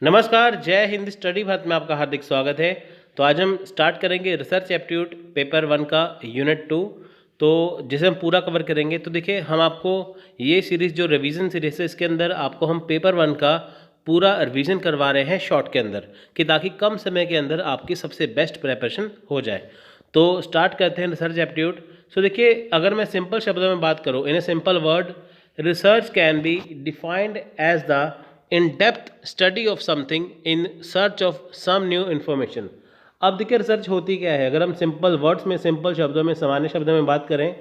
नमस्कार, जय हिंद स्टडी भारत में आपका हार्दिक स्वागत है। तो आज हम स्टार्ट करेंगे रिसर्च एप्टीट्यूड पेपर 1 का यूनिट 2। तो जिसे हम पूरा कवर करेंगे। तो देखिए, हम आपको ये सीरीज़ जो रिवीजन सीरीज़ है, इसके अंदर आपको हम पेपर 1 का पूरा रिवीजन करवा रहे हैं शॉर्ट के अंदर, कि ताकि कम समय के अंदर आपकी सबसे बेस्ट प्रिपरेशन हो जाए। तो स्टार्ट करते हैं रिसर्च एप्टीट्यूड। सो देखिए, अगर मैं सिंपल शब्दों में बात करूँ, in a simple word, research can be defined as the in depth study of something in search of some new information. अब देखिए, रिसर्च होती क्या है। अगर हम सिंपल वर्ड्स में, सिंपल शब्दों में, सामान्य शब्दों में बात करें,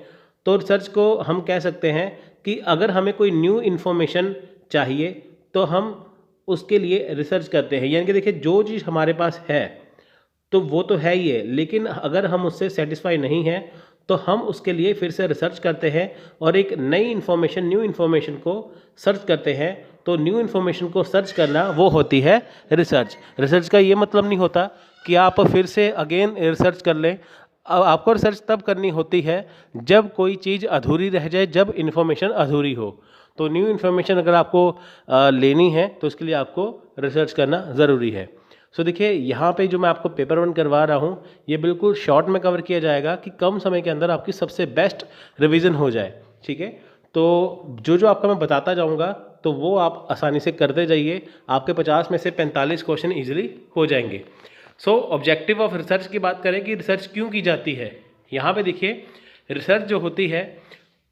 तो रिसर्च को हम कह सकते हैं कि अगर हमें कोई न्यू इन्फॉर्मेशन चाहिए तो हम उसके लिए रिसर्च करते हैं। यानी कि देखिए, जो चीज़ हमारे पास है तो वो तो है ही है, लेकिन अगर हम उससे सेटिस्फाई नहीं हैं तो हम उसके लिए फिर से रिसर्च करते हैं और एक नई इन्फॉर्मेशन, न्यू इन्फॉर्मेशन को सर्च करते हैं। तो न्यू इन्फॉर्मेशन को सर्च करना वो होती है रिसर्च। रिसर्च का ये मतलब नहीं होता कि आप फिर से अगेन रिसर्च कर लें। अब आपको रिसर्च तब करनी होती है जब कोई चीज़ अधूरी रह जाए, जब इन्फॉर्मेशन अधूरी हो। तो न्यू इन्फॉर्मेशन अगर आपको लेनी है तो उसके लिए आपको रिसर्च करना ज़रूरी है। सो देखिए, यहाँ पे जो मैं आपको पेपर 1 करवा रहा हूँ, ये बिल्कुल शॉर्ट में कवर किया जाएगा कि कम समय के अंदर आपकी सबसे बेस्ट रिवीजन हो जाए। ठीक है, तो जो जो आपका मैं बताता जाऊँगा तो वो आप आसानी से करते जाइए। आपके 50 में से 45 क्वेश्चन ईजिली हो जाएंगे। सो ऑब्जेक्टिव ऑफ रिसर्च की बात करें कि रिसर्च क्यों की जाती है। यहाँ पे देखिए, रिसर्च जो होती है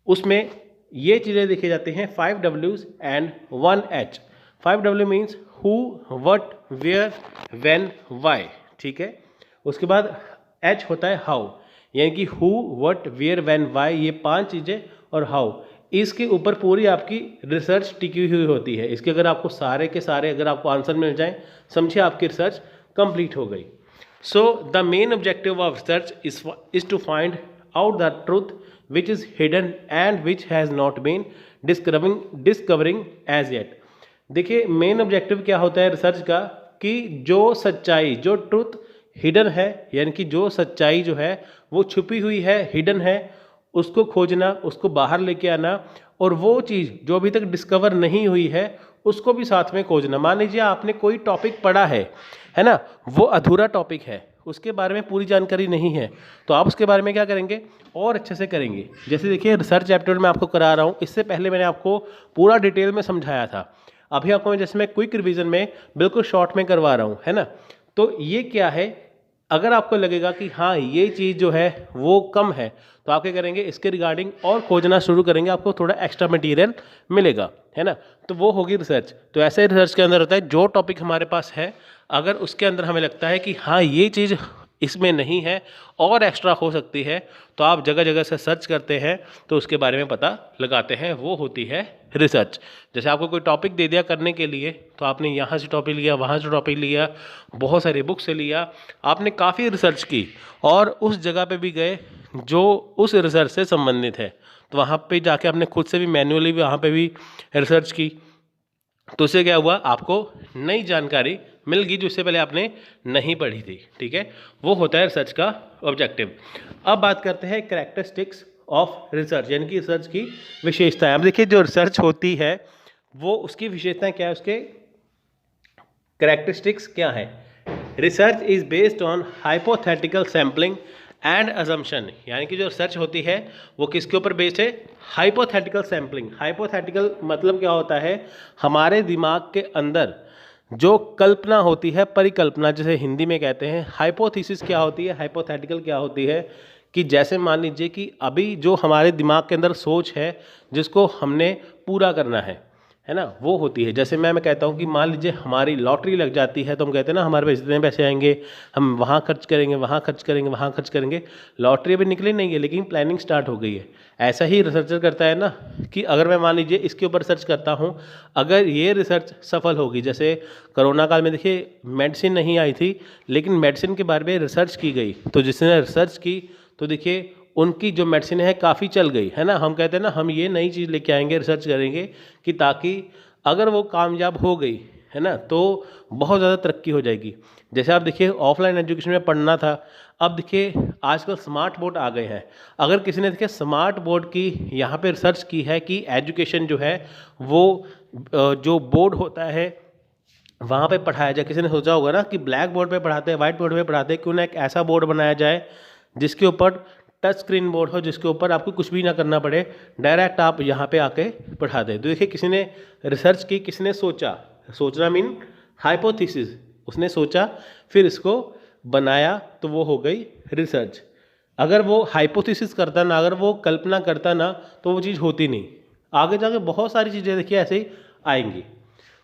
उसमें ये चीज़ें देखी जाती हैं, 5 Ws and 1 H। 5 W means who, what, where, when, why. ठीक है, उसके बाद H होता है हाउ, यानी कि who, what, where, when, why, ये 5 चीज़ें और हाउ, इसके ऊपर पूरी आपकी रिसर्च टिकी हुई होती है। इसके अगर आपको सारे के सारे अगर आपको आंसर मिल जाए, समझिए आपकी रिसर्च कंप्लीट हो गई। So the main objective of research is to find out the truth which is hidden and which has not been discovering as yet। देखिए, मेन ऑब्जेक्टिव क्या होता है रिसर्च का, कि जो सच्चाई, जो ट्रुथ हिडन है, यानी कि जो सच्चाई जो है वो छुपी हुई है, हिडन है, उसको खोजना, उसको बाहर लेके आना, और वो चीज़ जो अभी तक डिस्कवर नहीं हुई है उसको भी साथ में खोजना। मान लीजिए आपने कोई टॉपिक पढ़ा है ना, वो अधूरा टॉपिक है, उसके बारे में पूरी जानकारी नहीं है, तो आप उसके बारे में क्या करेंगे, और अच्छे से करेंगे। जैसे देखिए, रिसर्च एप्टीट्यूड में आपको करा रहा हूँ, इससे पहले मैंने आपको पूरा डिटेल में समझाया था। अभी आपको मैं जैसे मैं क्विक रिवीजन में बिल्कुल शॉर्ट में करवा रहा हूँ, है ना। तो ये क्या है, अगर आपको लगेगा कि हाँ ये चीज़ जो है वो कम है, तो आप क्या करेंगे, इसके रिगार्डिंग और खोजना शुरू करेंगे, आपको थोड़ा एक्स्ट्रा मटेरियल मिलेगा, है ना। तो वो होगी रिसर्च। तो ऐसे रिसर्च के अंदर होता है, जो टॉपिक हमारे पास है अगर उसके अंदर हमें लगता है कि हाँ ये चीज़ इसमें नहीं है और एक्स्ट्रा हो सकती है, तो आप जगह जगह से सर्च करते हैं, तो उसके बारे में पता लगाते हैं, वो होती है रिसर्च। जैसे आपको कोई टॉपिक दे दिया करने के लिए, तो आपने यहाँ से टॉपिक लिया, वहाँ से टॉपिक लिया, बहुत सारे बुक से लिया, आपने काफ़ी रिसर्च की और उस जगह पे भी गए जो उस रिसर्च से संबंधित है, तो वहाँ पे जाके आपने खुद से भी मैन्युअली भी वहाँ पे भी रिसर्च की, तो उससे क्या हुआ, आपको नई जानकारी मिल गई जो इससे पहले आपने नहीं पढ़ी थी। ठीक है, वो होता है रिसर्च का ऑब्जेक्टिव। अब बात करते हैं कैरेक्टरिस्टिक्स ऑफ रिसर्च, यानी कि रिसर्च की विशेषताएं। अब देखिए, जो रिसर्च होती है वो उसकी विशेषताएं क्या है, उसके कैरेक्टरिस्टिक्स क्या है। Research is based on hypothetical sampling and assumption, यानी कि जो रिसर्च होती है वो किसके ऊपर बेस्ड है, हाइपोथेटिकल सैम्पलिंग। हाइपोथेटिकल मतलब क्या होता है, हमारे दिमाग के अंदर जो कल्पना होती है, परिकल्पना जिसे हिंदी में कहते हैं। हाइपोथेसिस क्या होती है, हाइपोथेटिकल क्या होती है, कि जैसे मान लीजिए कि अभी जो हमारे दिमाग के अंदर सोच है जिसको हमने पूरा करना है ना, वो होती है। जैसे मैं कहता हूँ कि मान लीजिए हमारी लॉटरी लग जाती है, तो हम कहते हैं ना हमारे पास इतने पैसे आएंगे, हम वहाँ खर्च करेंगे, वहाँ खर्च करेंगे, वहाँ खर्च करेंगे। लॉटरी अभी निकली नहीं है, लेकिन प्लानिंग स्टार्ट हो गई है। ऐसा ही रिसर्चर करता है ना, कि अगर मैं मान लीजिए इसके ऊपर सर्च करता हूँ, अगर ये रिसर्च सफल होगी, जैसे कोरोना काल में देखिए मेडिसिन नहीं आई थी, लेकिन मेडिसिन के बारे में रिसर्च की गई, तो जिसने रिसर्च की तो देखिए उनकी जो मेडिसिन है काफ़ी चल गई, है ना। हम कहते हैं ना, हम ये नई चीज़ लेके आएंगे, रिसर्च करेंगे, कि ताकि अगर वो कामयाब हो गई, है ना, तो बहुत ज़्यादा तरक्की हो जाएगी। जैसे आप देखिए, ऑफलाइन एजुकेशन में पढ़ना था, अब देखिए आजकल स्मार्ट बोर्ड आ गए हैं। अगर किसी ने देखिए स्मार्ट बोर्ड की यहाँ पे रिसर्च की है कि एजुकेशन जो है वो जो बोर्ड होता है वहाँ पे पढ़ाया जाए। किसी ने सोचा होगा ना कि ब्लैक बोर्ड पे पढ़ाते हैं, वाइट बोर्ड पे पढ़ाते हैं, क्यों ना एक ऐसा बोर्ड बनाया जाए जिसके ऊपर टच स्क्रीन बोर्ड हो, जिसके ऊपर आपको कुछ भी ना करना पड़े, डायरेक्ट आप यहाँ पे आके पढ़ा दें। तो देखिए किसी ने रिसर्च की, किसी ने सोचा, सोचना मीन हाइपोथेसिस, उसने सोचा फिर इसको बनाया, तो वो हो गई रिसर्च। अगर वो हाइपोथेसिस करता ना, अगर वो कल्पना करता ना, तो वो चीज़ होती नहीं। आगे जाके बहुत सारी चीज़ें देखिए ऐसे ही आएंगी।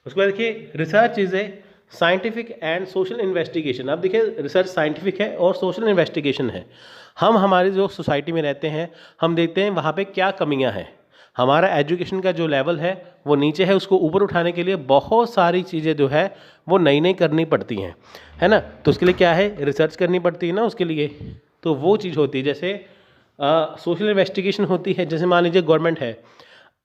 उसके बाद देखिए research is a scientific and social investigation. अब देखिए रिसर्च साइंटिफिक है और सोशल इन्वेस्टिगेशन है। हम हमारी जो सोसाइटी में रहते हैं, हम देखते हैं वहाँ पे क्या कमियाँ हैं, हमारा एजुकेशन का जो लेवल है वो नीचे है, उसको ऊपर उठाने के लिए बहुत सारी चीज़ें जो है वो नई नई करनी पड़ती हैं, है ना। तो उसके लिए क्या है, रिसर्च करनी पड़ती है ना उसके लिए। तो वो चीज़ होती है, जैसे सोशल इन्वेस्टिगेशन होती है। जैसे मान लीजिए गवर्नमेंट है,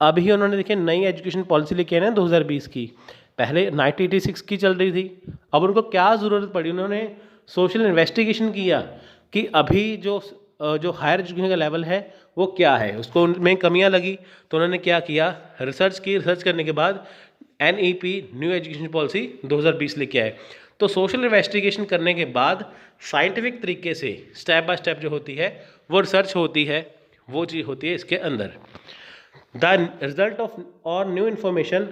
अभी उन्होंने देखिए नई एजुकेशन पॉलिसी लेके आए ना 2020 की, पहले 1986 की चल रही थी। अब उनको क्या ज़रूरत पड़ी, उन्होंने सोशल इन्वेस्टिगेशन किया कि अभी जो हायर एजुकेशन का लेवल है वो क्या है, उसको उनमें कमियां लगी, तो उन्होंने क्या किया, रिसर्च की। रिसर्च करने के बाद NEP न्यू एजुकेशन पॉलिसी 2020 लेके आए। तो सोशल इन्वेस्टिगेशन करने के बाद साइंटिफिक तरीके से स्टेप बाय स्टेप जो होती है वो रिसर्च होती है, वो चीज़ होती है इसके अंदर। द रिजल्ट ऑफ और new information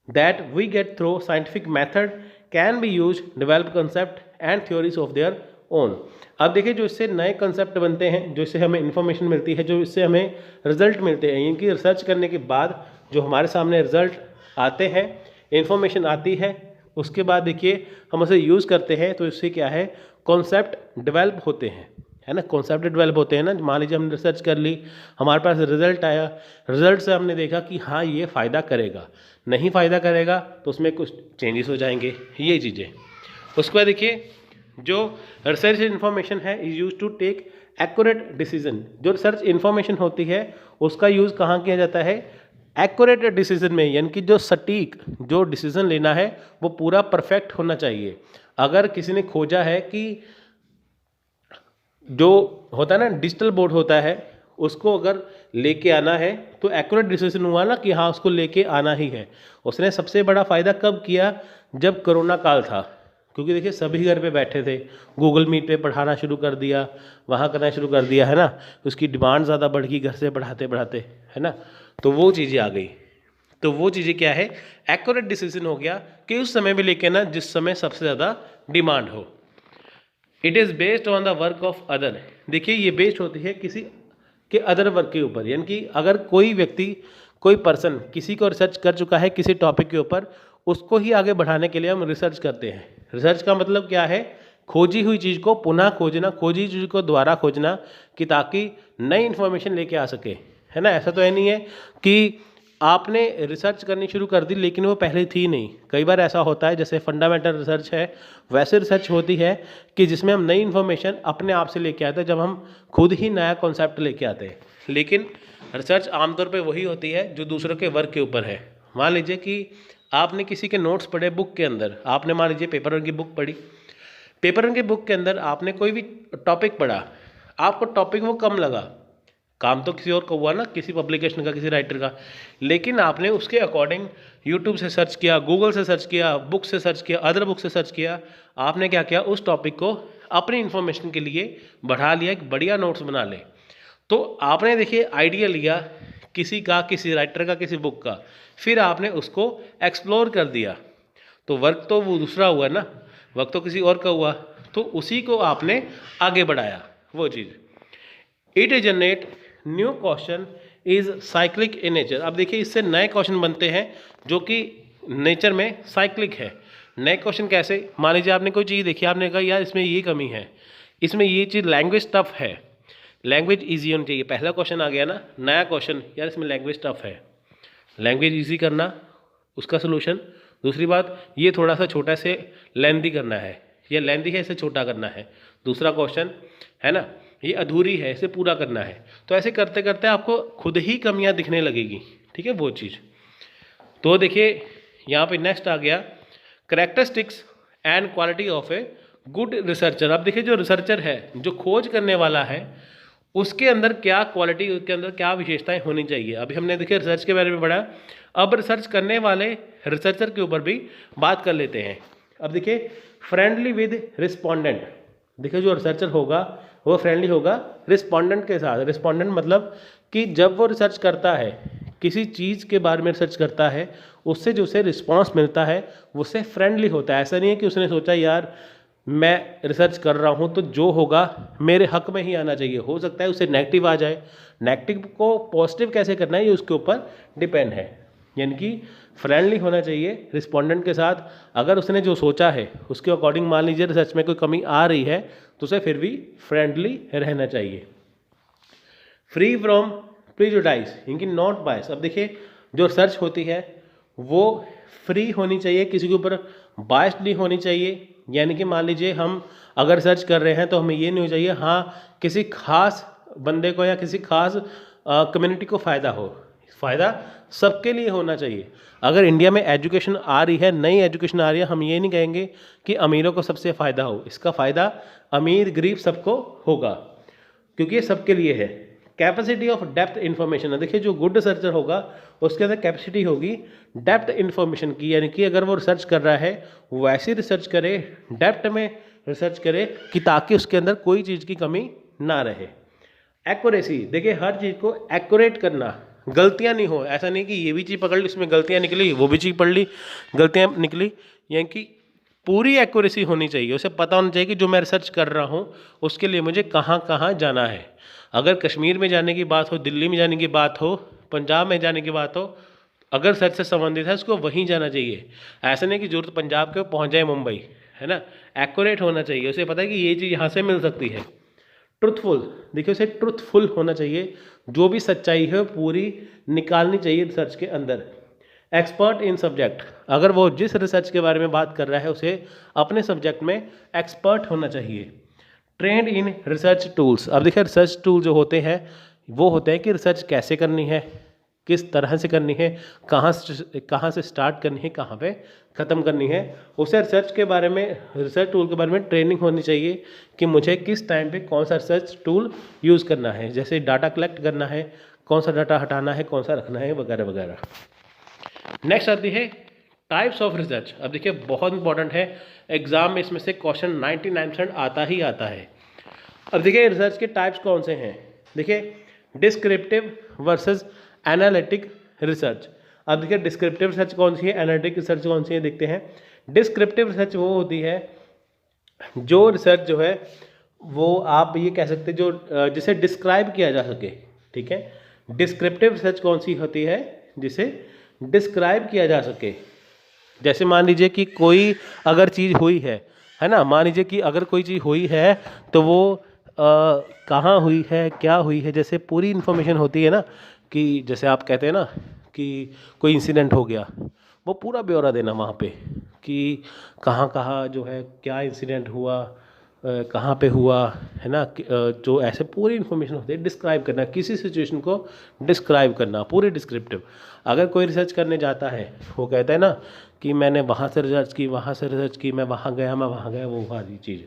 that we get through scientific method can be used develop concept and theories of their own। अब देखिए जो इससे नए कंसेप्ट बनते हैं, जो इससे हमें इंफॉर्मेशन मिलती है, जो इससे हमें रिजल्ट मिलते हैं, इनकी रिसर्च करने के बाद जो हमारे सामने रिजल्ट आते हैं, इंफॉर्मेशन आती है, उसके बाद देखिए हम उसे यूज़ करते हैं, तो इससे क्या है, कॉन्सेप्ट डेवलप होते हैं, है ना। कॉन्सेप्ट डेवलप होते हैं ना। मान लीजिए हमने रिसर्च कर ली, हमारे पास रिजल्ट आया, रिजल्ट से हमने देखा कि हाँ ये फ़ायदा करेगा, नहीं फ़ायदा करेगा तो उसमें कुछ चेंजेस हो जाएंगे, ये चीज़ें। उसके बाद देखिए जो रिसर्च इन्फॉर्मेशन है is use to take accurate decision. जो रिसर्च इन्फॉर्मेशन होती है उसका यूज़ कहाँ किया जाता है, एक्यूरेट डिसीजन में, यानी कि जो सटीक जो डिसीजन लेना है वो पूरा परफेक्ट होना चाहिए। अगर किसी ने खोजा है कि जो होता है ना डिजिटल बोर्ड होता है, उसको अगर लेके आना है तो एक्यूरेट डिसीजन हुआ ना कि हाँ उसको लेके आना ही है। उसने सबसे बड़ा फ़ायदा कब किया, जब कोरोना काल था, क्योंकि देखिए सभी घर पे बैठे थे, गूगल मीट पे पढ़ाना शुरू कर दिया, वहाँ करना शुरू कर दिया, है ना। उसकी डिमांड ज़्यादा बढ़ गई घर से पढ़ाते पढ़ाते, है ना। तो वो चीज़ें आ गई, तो वो चीज़ें क्या है, एक्यूरेट डिसीजन हो गया कि उस समय में लेके ना जिस समय सबसे ज़्यादा डिमांड हो। It is based on the work of other. देखिए ये बेस्ड होती है किसी के अदर वर्क के ऊपर, यानी कि अगर कोई व्यक्ति, कोई पर्सन किसी को रिसर्च कर चुका है किसी टॉपिक के ऊपर, उसको ही आगे बढ़ाने के लिए हम रिसर्च करते हैं। रिसर्च का मतलब क्या है, खोजी हुई चीज़ को पुनः खोजना, खोजी हुई चीज़ को दोबारा खोजना, कि ताकि नई इन्फॉर्मेशन लेके आ सके, है ना। ऐसा तो है नहीं है कि आपने रिसर्च करनी शुरू कर दी लेकिन वो पहले थी नहीं। कई बार ऐसा होता है, जैसे फंडामेंटल रिसर्च है, वैसे रिसर्च होती है कि जिसमें हम नई इन्फॉर्मेशन अपने आप से लेके आते हैं, जब हम खुद ही नया कॉन्सेप्ट लेके आते हैं। लेकिन रिसर्च आमतौर पे वही होती है जो दूसरों के वर्क के ऊपर है। मान लीजिए कि आपने किसी के नोट्स पढ़े बुक के अंदर, आपने मान लीजिए पेपर वन की बुक पढ़ी, पेपर वन की बुक के अंदर आपने कोई भी टॉपिक पढ़ा, आपको टॉपिक वो कम लगा, काम तो किसी और का हुआ ना, किसी पब्लिकेशन का, किसी राइटर का, लेकिन आपने उसके अकॉर्डिंग यूट्यूब से सर्च किया, गूगल से सर्च किया, बुक से सर्च किया, अदर बुक से सर्च किया, आपने क्या किया, उस टॉपिक को अपनी इन्फॉर्मेशन के लिए बढ़ा लिया, एक बढ़िया नोट्स बना ले। तो आपने देखिए आइडिया लिया किसी का, किसी राइटर का, किसी बुक का, फिर आपने उसको एक्सप्लोर कर दिया, तो वर्क तो वो दूसरा हुआ ना, वर्क तो किसी और का हुआ, तो उसी को आपने आगे बढ़ाया, वो चीज़। It generate new question is cyclic in nature. अब देखिए इससे नए क्वेश्चन बनते हैं जो कि नेचर में साइक्लिक है। नए क्वेश्चन कैसे, मान लीजिए आपने कोई चीज़ देखी, आपने कहा यार इसमें ये कमी है, इसमें ये चीज़, लैंग्वेज टफ है, लैंग्वेज ईजी होनी चाहिए। पहला क्वेश्चन आ गया ना, नया क्वेश्चन, यार इसमें लैंग्वेज टफ है, लैंग्वेज ईजी करना, उसका सोल्यूशन। दूसरी बात, ये थोड़ा सा छोटा से लेंथी करना है, या लेंथी है इसे छोटा करना है। दूसरा क्वेश्चन है ना, ये अधूरी है इसे पूरा करना है। तो ऐसे करते करते आपको खुद ही कमियां दिखने लगेगी, ठीक है, वो चीज़। तो देखिए यहाँ पे नेक्स्ट आ गया characteristics and quality of a good researcher. अब देखिए जो रिसर्चर है, जो खोज करने वाला है, उसके अंदर क्या क्वालिटी, उसके अंदर क्या विशेषताएं होनी चाहिए। अभी हमने देखिए रिसर्च के बारे में पढ़ा, अब रिसर्च करने वाले रिसर्चर के ऊपर भी बात कर लेते हैं। अब देखिए फ्रेंडली विद रिस्पोंडेंट, देखिए जो रिसर्चर होगा वो फ्रेंडली होगा रिस्पोंडेंट के साथ। रिस्पोंडेंट मतलब कि जब वो रिसर्च करता है, किसी चीज़ के बारे में रिसर्च करता है, उससे जो उसे रिस्पॉन्स मिलता है उससे फ्रेंडली होता है। ऐसा नहीं है कि उसने सोचा यार मैं रिसर्च कर रहा हूँ तो जो होगा मेरे हक में ही आना चाहिए, हो सकता है उससे नेगेटिव आ जाए, नेगेटिव को पॉजिटिव कैसे करना है ये उसके ऊपर डिपेंड है। यानी कि फ्रेंडली होना चाहिए रिस्पोंडेंट के साथ। अगर उसने जो सोचा है उसके अकॉर्डिंग मान लीजिए रिसर्च में कोई कमी आ रही है तो उसे फिर भी फ्रेंडली रहना चाहिए। फ्री फ्रॉम प्रीजुडाइज, इनकी नॉट बायस। अब देखिए जो रिसर्च होती है वो फ्री होनी चाहिए, किसी के ऊपर बायस्ड नहीं होनी चाहिए। यानी कि मान लीजिए हम अगर सर्च कर रहे हैं तो हमें ये नहीं हो चाहिए हाँ किसी खास बंदे को या किसी खास कम्युनिटी को फ़ायदा हो, फ़ायदा सबके लिए होना चाहिए। अगर इंडिया में एजुकेशन आ रही है, नई एजुकेशन आ रही है, हम ये नहीं कहेंगे कि अमीरों को सबसे फ़ायदा हो, इसका फ़ायदा अमीर गरीब सबको होगा क्योंकि ये सबके लिए है। कैपेसिटी ऑफ डेप्थ इन्फॉर्मेशन है, देखिए जो गुड रिसर्चर होगा उसके अंदर कैपेसिटी होगी डेप्थ इन्फॉर्मेशन की, यानी कि अगर वो रिसर्च कर रहा है वैसी रिसर्च करे, डेप्थ में रिसर्च करे कि ताकि उसके अंदर कोई चीज़ की कमी ना रहे। एक्यूरेसी, देखिए हर चीज़ को एक्यूरेट करना, गलतियाँ नहीं हो। ऐसा नहीं कि ये भी चीज़ पकड़ ली इसमें गलतियाँ निकली, वो भी चीज़ पढ़ ली गलतियाँ निकली, यानी कि पूरी एक्यूरेसी होनी चाहिए। उसे पता होना चाहिए कि जो मैं रिसर्च कर रहा हूँ उसके लिए मुझे कहाँ कहाँ जाना है। अगर कश्मीर में जाने की बात हो, दिल्ली में जाने की बात हो, पंजाब में जाने की बात हो, अगर रिसर्च से संबंधित है उसको वहीं जाना चाहिए। ऐसा नहीं कि जरूरत पंजाब के पहुँच जाए मुंबई, है ना। एक्यूरेट होना चाहिए, उसे पता है कि ये चीज़ यहाँ से मिल सकती है। ट्रुथफुल, देखिए उसे ट्रुथफुल होना चाहिए, जो भी सच्चाई है पूरी निकालनी चाहिए रिसर्च के अंदर। एक्सपर्ट इन सब्जेक्ट, अगर वो जिस रिसर्च के बारे में बात कर रहा है उसे अपने सब्जेक्ट में एक्सपर्ट होना चाहिए। ट्रेंड इन रिसर्च टूल्स, अब देखिए रिसर्च टूल जो होते हैं वो होते हैं कि रिसर्च कैसे करनी है, किस तरह से करनी है, कहाँ से स्टार्ट करनी है, कहाँ पे ख़त्म करनी है। उसे रिसर्च के बारे में, रिसर्च टूल के बारे में ट्रेनिंग होनी चाहिए कि मुझे किस टाइम पे कौन सा रिसर्च टूल यूज़ करना है, जैसे डाटा कलेक्ट करना है, कौन सा डाटा हटाना है, कौन सा रखना है, वगैरह वगैरह। नेक्स्ट आती है टाइप्स ऑफ रिसर्च। अब देखिए बहुत इंपॉर्टेंट है, एग्जाम में इसमें से क्वेश्चन 99% आता ही आता है। अब देखिए रिसर्च के टाइप्स कौन से हैं, देखिए डिस्क्रिप्टिव वर्सेस एनालिटिक रिसर्च। अब देखिए डिस्क्रिप्टिव रिसर्च कौन सी है, एनालिटिक रिसर्च कौन सी है, देखते हैं। डिस्क्रिप्टिव रिसर्च वो होती है जो रिसर्च जो है वो आप ये कह सकते हैं जो जिसे डिस्क्राइब किया जा सके, ठीक है। डिस्क्रिप्टिव रिसर्च कौन सी होती है, जिसे डिस्क्राइब किया जा सके। जैसे मान लीजिए कि कोई अगर चीज़ हुई है ना, मान लीजिए कि अगर कोई चीज़ हुई है तो वो कहाँ हुई है, क्या हुई है, जैसे पूरी इन्फॉर्मेशन होती है ना, कि जैसे आप कहते हैं ना कि कोई इंसिडेंट हो गया, वो पूरा ब्यौरा देना वहाँ पे कि कहाँ कहाँ जो है क्या इंसिडेंट हुआ, कहाँ पे हुआ, है ना। जो ऐसे पूरी इन्फॉर्मेशन होती है, डिस्क्राइब करना, किसी सिचुएशन को डिस्क्राइब करना, पूरी डिस्क्रिप्टिव। अगर कोई रिसर्च करने जाता है वो कहता है ना कि मैंने वहाँ से रिसर्च की, वहाँ से रिसर्च की, मैं वहाँ गया, वो वाली चीज़।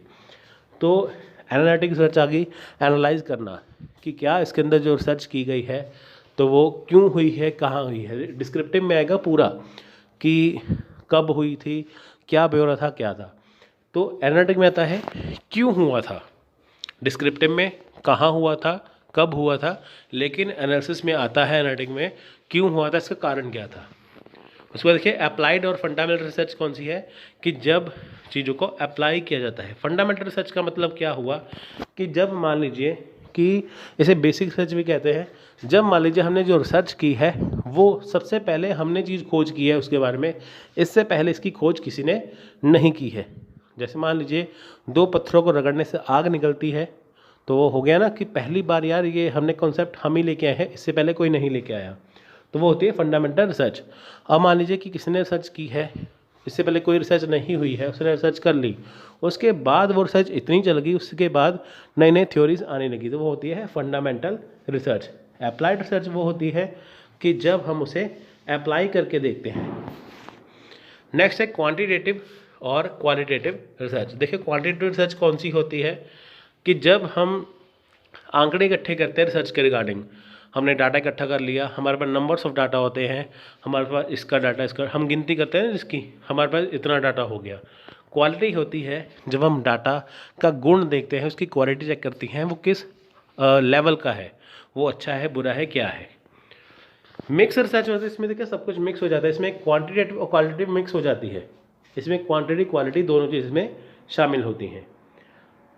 तो एनालिटिक रिसर्च आ गई, एनालाइज करना कि क्या इसके अंदर जो रिसर्च की गई है तो वो क्यों हुई है, कहाँ हुई है। डिस्क्रिप्टिव में आएगा पूरा कि कब हुई थी, क्या ब्यौरा था, क्या था। तो एनालिटिक में आता है क्यों हुआ था, डिस्क्रिप्टिव में कहाँ हुआ था, कब हुआ था, लेकिन एनालिसिस में आता है एनालिटिक में क्यों हुआ था, इसका कारण क्या था। उसके बाद देखिए अप्लाइड और फंडामेंटल रिसर्च कौन सी है, कि जब चीज़ों को अप्लाई किया जाता है। फंडामेंटल रिसर्च का मतलब क्या हुआ कि जब मान लीजिए कि इसे बेसिक रिसर्च भी कहते हैं, जब मान लीजिए हमने जो रिसर्च की है वो सबसे पहले हमने चीज़ खोज की है उसके बारे में, इससे पहले इसकी खोज किसी ने नहीं की है। जैसे मान लीजिए दो पत्थरों को रगड़ने से आग निकलती है, तो वो हो गया ना कि पहली बार यार ये हमने कॉन्सेप्ट हम ही लेके आए हैं, इससे पहले कोई नहीं लेके आया, तो वो होती है फंडामेंटल रिसर्च। अब मान लीजिए कि किसी ने रिसर्च की है, इससे पहले कोई रिसर्च नहीं हुई है, उसने रिसर्च कर ली, उसके बाद वो रिसर्च इतनी चल गई, उसके बाद नई नई थ्योरीज आने लगी, तो वो होती है फंडामेंटल रिसर्च। अप्लाइड रिसर्च वो होती है कि जब हम उसे अप्लाई करके देखते हैं। नेक्स्ट है क्वांटिटेटिव और क्वालिटेटिव रिसर्च। देखिए क्वांटिटेटिव रिसर्च कौन सी होती है, कि जब हम आंकड़े इकट्ठे करते हैं रिसर्च के रिगार्डिंग, हमने डाटा इकट्ठा कर लिया, हमारे पास नंबर्स ऑफ डाटा होते हैं, हमारे पास इसका डाटा, इसका हम गिनती करते हैं जिसकी, हमारे पास इतना डाटा हो गया। क्वालिटी होती है जब हम डाटा का गुण देखते हैं, उसकी क्वालिटी चेक करती हैं, वो किस लेवल का है, वो अच्छा है, बुरा है, क्या है। मिक्स रिसर्च होता है, इसमें देखिए सब कुछ मिक्स हो जाता है, इसमें क्वांटिटेटिव और क्वालिटेटिव मिक्स हो जाती है, इसमें क्वांटिटी क्वालिटी दोनों चीज़ इसमें शामिल होती हैं।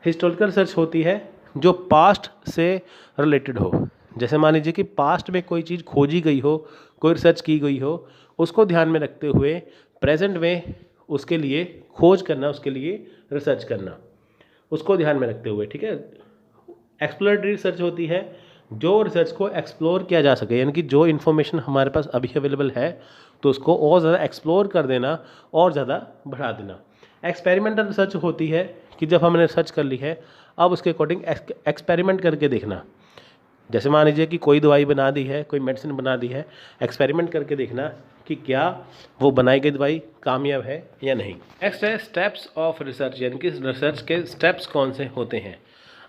हिस्टोरिकल रिसर्च होती है जो पास्ट से रिलेटेड हो, जैसे मान लीजिए कि पास्ट में कोई चीज़ खोजी गई हो, कोई रिसर्च की गई हो, उसको ध्यान में रखते हुए प्रेजेंट में उसके लिए खोज करना, उसके लिए रिसर्च करना, उसको ध्यान में रखते हुए, ठीक है। एक्सप्लोरेटरी रिसर्च होती है जो रिसर्च को एक्सप्लोर किया जा सके, यानी कि जो इन्फॉर्मेशन हमारे पास अभी अवेलेबल है तो उसको और ज़्यादा एक्सप्लोर कर देना और ज़्यादा बढ़ा देना। एक्सपेरिमेंटल रिसर्च होती है कि जब हमने रिसर्च कर ली है अब उसके अकॉर्डिंग एक्सपेरिमेंट करके देखना, जैसे मान लीजिए कि कोई दवाई बना दी है, कोई मेडिसिन बना दी है, एक्सपेरिमेंट करके देखना कि क्या वो बनाई गई दवाई कामयाब है या नहीं। नेक्स्ट है स्टेप्स ऑफ रिसर्च, यानी कि रिसर्च के स्टेप्स कौन से होते हैं।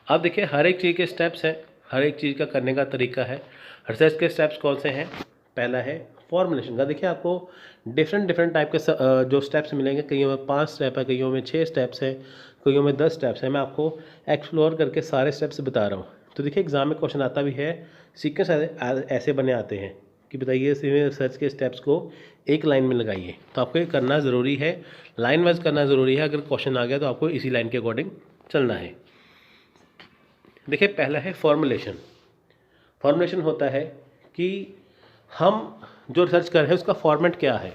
अब देखिए हर एक चीज़ के स्टेप्स हैं, हर एक चीज़ का करने का तरीका है। रिसर्च के स्टेप्स कौन से हैं, पहला है फॉर्मुलेशन का। देखिए आपको डिफरेंट टाइप के जो स्टेप्स मिलेंगे, कईयों में 5 स्टेप है, कईयों में 6 स्टेप्स है, कईयों में 10 स्टेप्स है। मैं आपको एक्सप्लोर करके सारे स्टेप्स बता रहा हूँ। तो देखिए एग्जाम में क्वेश्चन आता भी है, सीक्वेंस ऐसे बने आते हैं कि बताइए रिसर्च के स्टेप्स को एक लाइन में लगाइए। तो आपको ये करना ज़रूरी है, लाइन वाइज करना ज़रूरी है। अगर क्वेश्चन आ गया तो आपको इसी लाइन के अकॉर्डिंग चलना है। देखिए पहला है फॉर्मुलेशन। फॉर्मुलेशन होता है कि हम जो रिसर्च कर रहे हैं उसका फॉर्मेट क्या है,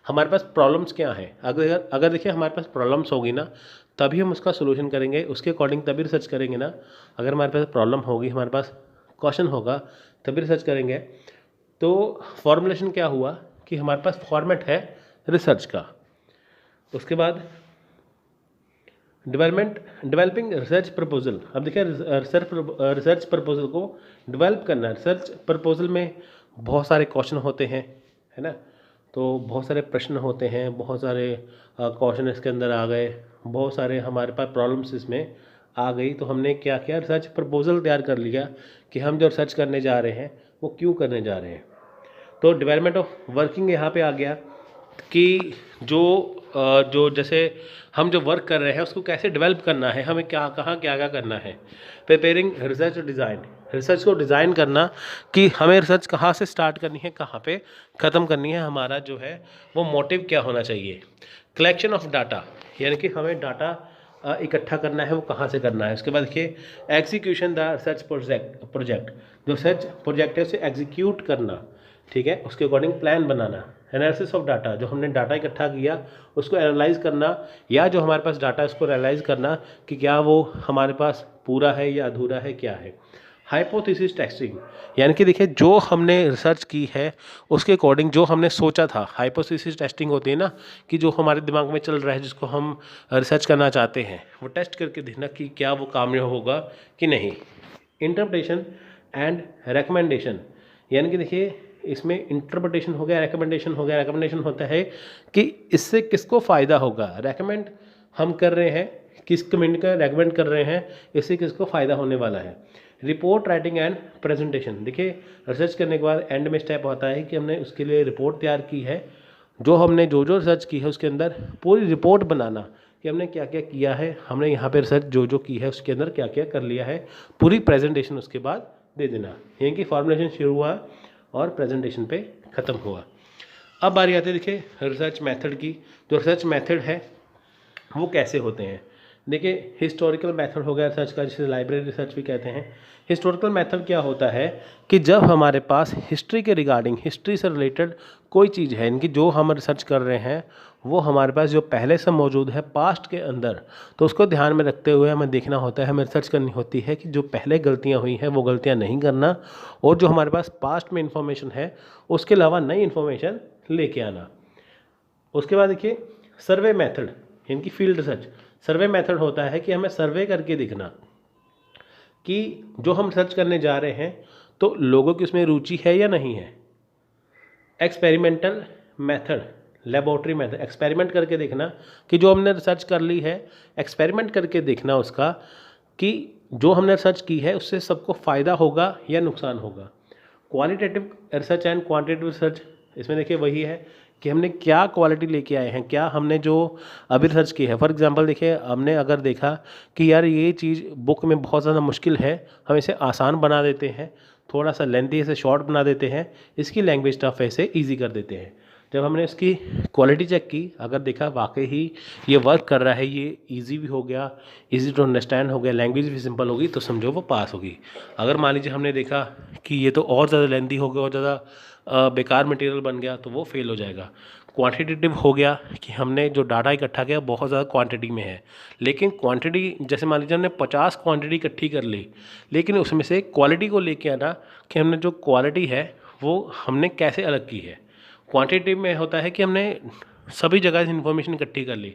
हमारे पास प्रॉब्लम्स क्या हैं। अगर देखिए हमारे पास प्रॉब्लम्स होगी ना तभी हम उसका सोल्यूशन करेंगे, उसके अकॉर्डिंग तभी रिसर्च करेंगे ना। अगर हमारे पास प्रॉब्लम होगी, हमारे पास क्वेश्चन होगा तभी रिसर्च करेंगे। तो फॉर्मुलेशन क्या हुआ कि हमारे पास फॉर्मेट है रिसर्च का। उसके बाद डेवलपिंग रिसर्च प्रपोजल। अब देखिए रिसर्च प्रपोजल को डेवलप करना। रिसर्च प्रपोजल में बहुत सारे क्वेश्चन होते हैं, है ना, तो बहुत सारे प्रश्न होते हैं, बहुत सारे क्वेश्चन इसके अंदर आ गए, बहुत सारे हमारे पास प्रॉब्लम्स इसमें आ गई। तो हमने क्या किया, रिसर्च प्रपोजल तैयार कर लिया कि हम जो रिसर्च करने जा रहे हैं वो क्यों करने जा रहे हैं। तो डेवलपमेंट ऑफ वर्किंग यहाँ पे आ गया कि जो जैसे हम जो वर्क कर रहे हैं उसको कैसे डेवलप करना है, हमें क्या क्या करना है। प्रिपेयरिंग रिसर्च डिज़ाइन, रिसर्च को डिज़ाइन करना कि हमें रिसर्च कहाँ से स्टार्ट करनी है, कहाँ पे ख़त्म करनी है, हमारा जो है वो मोटिव क्या होना चाहिए। कलेक्शन ऑफ डाटा, यानी कि हमें डाटा इकट्ठा करना है, वो कहाँ से करना है। उसके बाद देखिए एग्जीक्यूशन द रिसर्च प्रोजेक्ट, जो रिसर्च प्रोजेक्ट है उसे एग्जीक्यूट करना, ठीक है, उसके according plan banana. Analysis of data, जो हमने डाटा इकट्ठा किया उसको एनालाइज करना, या जो हमारे पास डाटा है उसको एनालाइज करना कि क्या वो हमारे पास पूरा है या अधूरा है, क्या है। हाइपोथेसिस टेस्टिंग, यानी कि देखिए जो हमने रिसर्च की है उसके अकॉर्डिंग जो हमने सोचा था, हाइपोथेसिस टेस्टिंग होती है ना, कि जो हमारे दिमाग में चल रहा है जिसको हम रिसर्च करना चाहते हैं वो टेस्ट करके देखना कि क्या वो कामयाब होगा कि नहीं। इंटरप्रिटेशन एंड रिकमेंडेशन, यानी कि देखिए इसमें इंटरप्रिटेशन हो गया, रिकमेंडेशन हो गया। रिकमेंडेशन होता है कि इससे किसको फ़ायदा होगा, रेकमेंड हम कर रहे हैं, किस कम्युनिटी का रेकमेंड कर रहे हैं, इससे किसको फ़ायदा होने वाला है। रिपोर्ट राइटिंग एंड प्रेजेंटेशन, देखिए रिसर्च करने के बाद एंड में स्टेप होता है कि हमने उसके लिए रिपोर्ट तैयार की है, जो हमने जो रिसर्च की है उसके अंदर पूरी रिपोर्ट बनाना कि हमने क्या क्या किया है, हमने यहाँ पे रिसर्च जो की है उसके अंदर क्या क्या कर लिया है, पूरी प्रेजेंटेशन उसके बाद दे देना। यानी कि फॉर्मुलेशन शुरू हुआ और प्रेजेंटेशन पे ख़त्म हुआ। अब बारी आती है देखिए रिसर्च मेथड की। जो रिसर्च मेथड है वो कैसे होते हैं। देखिए हिस्टोरिकल मेथड हो गया रिसर्च का, जिसे लाइब्रेरी रिसर्च भी कहते हैं। हिस्टोरिकल मेथड क्या होता है कि जब हमारे पास हिस्ट्री के रिगार्डिंग, हिस्ट्री से रिलेटेड कोई चीज़ है, इनकी जो हम रिसर्च कर रहे हैं वो हमारे पास जो पहले से मौजूद है पास्ट के अंदर, तो उसको ध्यान में रखते हुए हमें देखना होता है, हमें रिसर्च करनी होती है कि जो पहले गलतियाँ हुई हैं वो गलतियाँ नहीं करना, और जो हमारे पास पास्ट में इंफॉर्मेशन है उसके अलावा नई इन्फॉर्मेशन लेके आना। उसके बाद देखिए सर्वे मेथड, यानी फील्ड रिसर्च। सर्वे मेथड होता है कि हमें सर्वे करके देखना कि जो हम सर्च करने जा रहे हैं तो लोगों की उसमें रुचि है या नहीं है। Experimental method, laboratory method, experiment करके देखना कि जो हमने रिसर्च कर ली है, एक्सपेरिमेंट करके देखना उसका कि जो हमने रिसर्च की है उससे सबको फ़ायदा होगा या नुकसान होगा। Qualitative research and quantitative research, इसमें देखिए वही है कि हमने क्या क्वालिटी लेके आए हैं, क्या हमने जो अभी रिसर्च की है। फॉर एग्जांपल देखिए, हमने अगर देखा कि यार ये चीज़ बुक में बहुत ज़्यादा मुश्किल है, हम इसे आसान बना देते हैं, थोड़ा सा लेंथी इसे शॉर्ट बना देते हैं, इसकी लैंग्वेज टफ है इसे ईजी कर देते हैं। जब हमने इसकी क्वालिटी चेक की, अगर देखा वाकई ही ये वर्क कर रहा है, ये इजी भी हो गया, इजी टू अंडरस्टैंड हो गया, लैंग्वेज भी सिंपल होगी, तो समझो वो पास होगी। अगर मान लीजिए हमने देखा कि ये तो और ज़्यादा लेंथी हो गया, और ज़्यादा बेकार मटेरियल बन गया, तो वो फेल हो जाएगा। क्वांटिटेटिव हो गया कि हमने जो डाटा इकट्ठा किया बहुत ज़्यादा क्वांटिटी में है, लेकिन क्वांटिटी जैसे मान लीजिए हमने 50 क्वांटिटी इकट्ठी कर ली, लेकिन उसमें से क्वालिटी को लेके आना कि हमने जो क्वालिटी है वो हमने कैसे अलग की है। क्वांटिटेटिव में होता है कि हमने सभी जगह से इन्फॉर्मेशन इकट्ठी कर ली,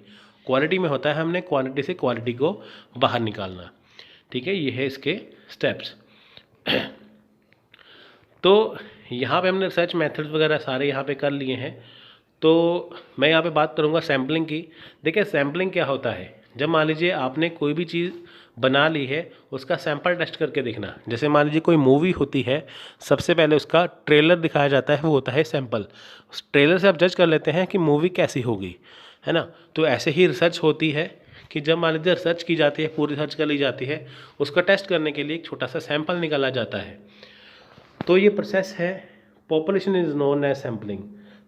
क्वालिटी में होता है हमने क्वांटिटी से क्वालिटी को बाहर निकालना। ठीक है, ये है इसके स्टेप्स। तो यहाँ पे हमने रिसर्च मेथड्स वगैरह सारे यहाँ पे कर लिए हैं। तो मैं यहाँ पे बात करूँगा सैम्पलिंग की। देखिए सैम्पलिंग क्या होता है, जब मान लीजिए आपने कोई भी चीज़ बना ली है, उसका सैंपल टेस्ट करके देखना। जैसे मान लीजिए कोई मूवी होती है, सबसे पहले उसका ट्रेलर दिखाया जाता है, वो होता है सैंपल। उस ट्रेलर से आप जज कर लेते हैं कि मूवी कैसी होगी, है ना। तो ऐसे ही रिसर्च होती है कि जब मान लीजिए रिसर्च की जाती है, पूरी रिसर्च कर ली जाती है, उसका टेस्ट करने के लिए एक छोटा सा सैंपल निकाला जाता है। तो ये प्रोसेस है, population is known as sampling.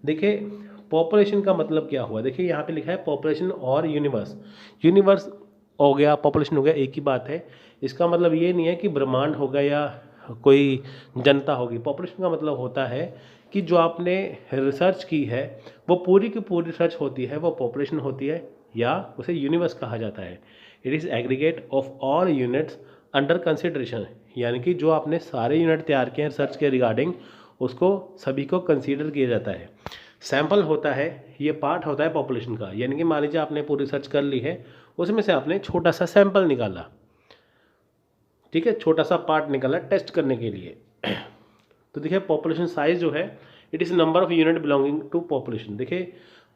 देखिए पॉपुलेशन का मतलब क्या हुआ, देखिए यहाँ पे लिखा है पॉपुलेशन और यूनिवर्स। यूनिवर्स हो गया, पॉपुलेशन हो गया, एक ही बात है। इसका मतलब ये नहीं है कि ब्रह्मांड होगा या कोई जनता होगी। पॉपुलेशन का मतलब होता है कि जो आपने रिसर्च की है वो पूरी की पूरी रिसर्च होती है, वो पॉपुलेशन होती है, या उसे यूनिवर्स कहा जाता है। It is aggregate of all units under consideration, यानी कि जो आपने सारे यूनिट तैयार किए हैं रिसर्च के रिगार्डिंग, उसको सभी को कंसीडर किया जाता है। सैंपल होता है, ये पार्ट होता है पॉपुलेशन का, यानी कि मान लीजिए आपने पूरी रिसर्च कर ली है, उसमें से आपने छोटा सा सैंपल निकाला, ठीक है, छोटा सा पार्ट निकाला टेस्ट करने के लिए। तो देखिए पॉपुलेशन साइज जो है, it is number of unit belonging to population. देखिए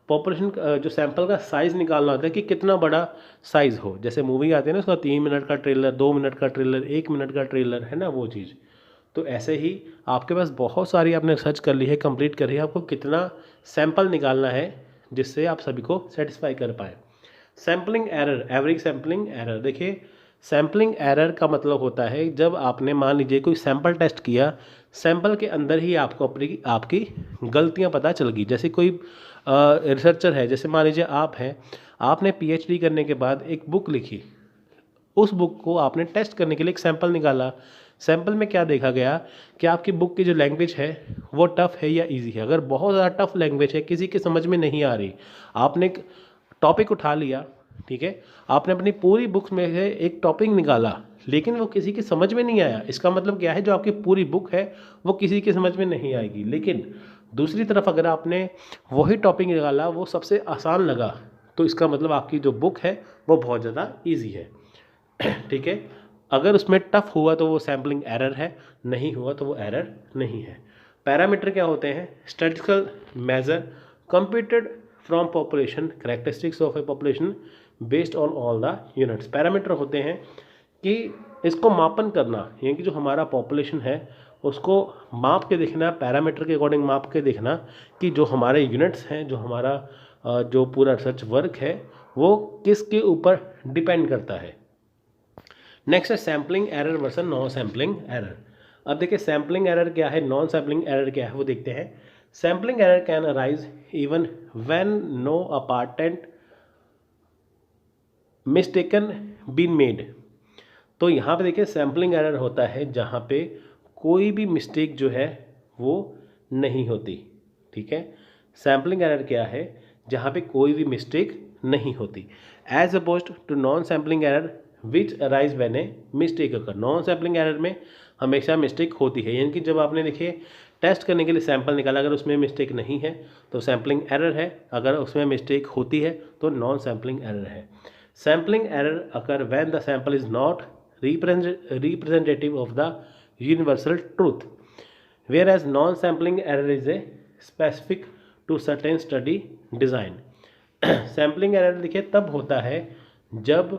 पॉपुलेशन जो सैंपल का साइज़ निकालना होता है कि कितना बड़ा साइज़ हो। जैसे मूवी आती है ना, उसका 3 मिनट का ट्रेलर, 2 मिनट का ट्रेलर, 1 मिनट का ट्रेलर, है ना, वो चीज़। तो ऐसे ही आपके पास बहुत सारी आपने रिसर्च कर ली है, कंप्लीट कर रही है, आपको कितना सैंपल निकालना है जिससे आप सभी को सेटिस्फाई कर पाए। Sampling error, average sampling error. देखिए सैम्पलिंग एरर का मतलब होता है जब आपने मान लीजिए कोई सैंपल टेस्ट किया, सैंपल के अंदर ही आपको अपनी आपकी गलतियां पता चल गई। जैसे कोई रिसर्चर है, जैसे मान लीजिए आप हैं, आपने पीएचडी करने के बाद एक बुक लिखी, उस बुक को आपने टेस्ट करने के लिए एक सैंपल निकाला। सैंपल में क्या देखा गया कि आपकी बुक की जो लैंग्वेज है वो टफ़ है या इजी है। अगर बहुत ज़्यादा टफ लैंग्वेज है, किसी के समझ में नहीं आ रही, आपने एक टॉपिक उठा लिया, ठीक है, आपने अपनी पूरी बुक में से एक टॉपिक निकाला, लेकिन वो किसी की समझ में नहीं आया, इसका मतलब क्या है, जो आपकी पूरी बुक है वो किसी की समझ में नहीं आएगी। लेकिन दूसरी तरफ अगर आपने वही टॉपिक निकाला, वो सबसे आसान लगा, तो इसका मतलब आपकी जो बुक है वो बहुत ज़्यादा ईजी है। ठीक है, अगर उसमें टफ हुआ तो वो सैम्पलिंग एरर है, नहीं हुआ तो वो एरर नहीं है। पैरामीटर क्या होते हैं, statistical measure computed from population characteristics of a population based on all the units. Parameter होते हैं कि इसको मापन करना, यानी कि जो हमारा पॉपुलेशन है उसको माप के देखना, पैरामीटर के अकॉर्डिंग माप के देखना कि जो हमारे यूनिट्स हैं, जो हमारा जो पूरा रिसर्च वर्क है वो किसके ऊपर डिपेंड करता है। नेक्स्ट है sampling error versus non sampling error. अब देखिए सैम्पलिंग एरर क्या है, नॉन सैम्पलिंग एरर क्या है, वो देखते हैं। Sampling error can arise even when no apparent mistaken been made. तो यहाँ पे देखिए सैम्पलिंग एरर होता है जहाँ पे कोई भी मिस्टेक जो है वो नहीं होती, ठीक है। सैम्पलिंग एरर क्या है, जहाँ पे कोई भी मिस्टेक नहीं होती, as opposed to non sampling error which arise when a mistake occur. Non sampling error में हमेशा मिस्टेक होती है, यानी कि जब आपने देखिए टेस्ट करने के लिए सैंपल निकाला, अगर उसमें मिस्टेक नहीं है तो सैम्पलिंग एरर है, अगर उसमें मिस्टेक होती है तो नॉन सैम्पलिंग एरर है। Sampling error occur when the sample is not representative of the universal truth, whereas non-sampling error is a specific to certain study design. Sampling error देखिए तब होता है जब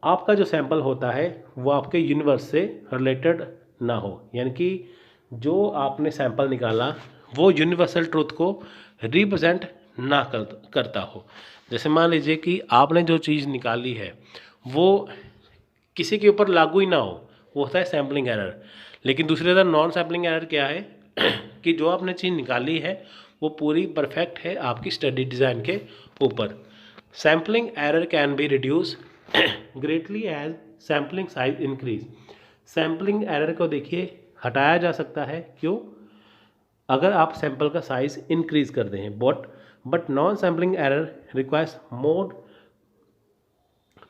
आपका जो सैंपल होता है वो आपके यूनिवर्स से रिलेटेड ना हो, यानी कि जो आपने सैंपल निकाला वो यूनिवर्सल ट्रूथ को रिप्रेजेंट ना करता हो। जैसे मान लीजिए कि आपने जो चीज़ निकाली है वो किसी के ऊपर लागू ही ना हो, वो होता है सैम्पलिंग एरर। लेकिन दूसरी तरफ नॉन सैम्पलिंग एरर क्या है कि जो आपने चीज़ निकाली है वो पूरी परफेक्ट है आपकी स्टडी डिज़ाइन के ऊपर। Sampling error can be reduce greatly as sampling size increase. Sampling error को देखिए हटाया जा सकता है, क्यों? अगर आप सैंपल का साइज इंक्रीज कर दें। But non sampling error requires more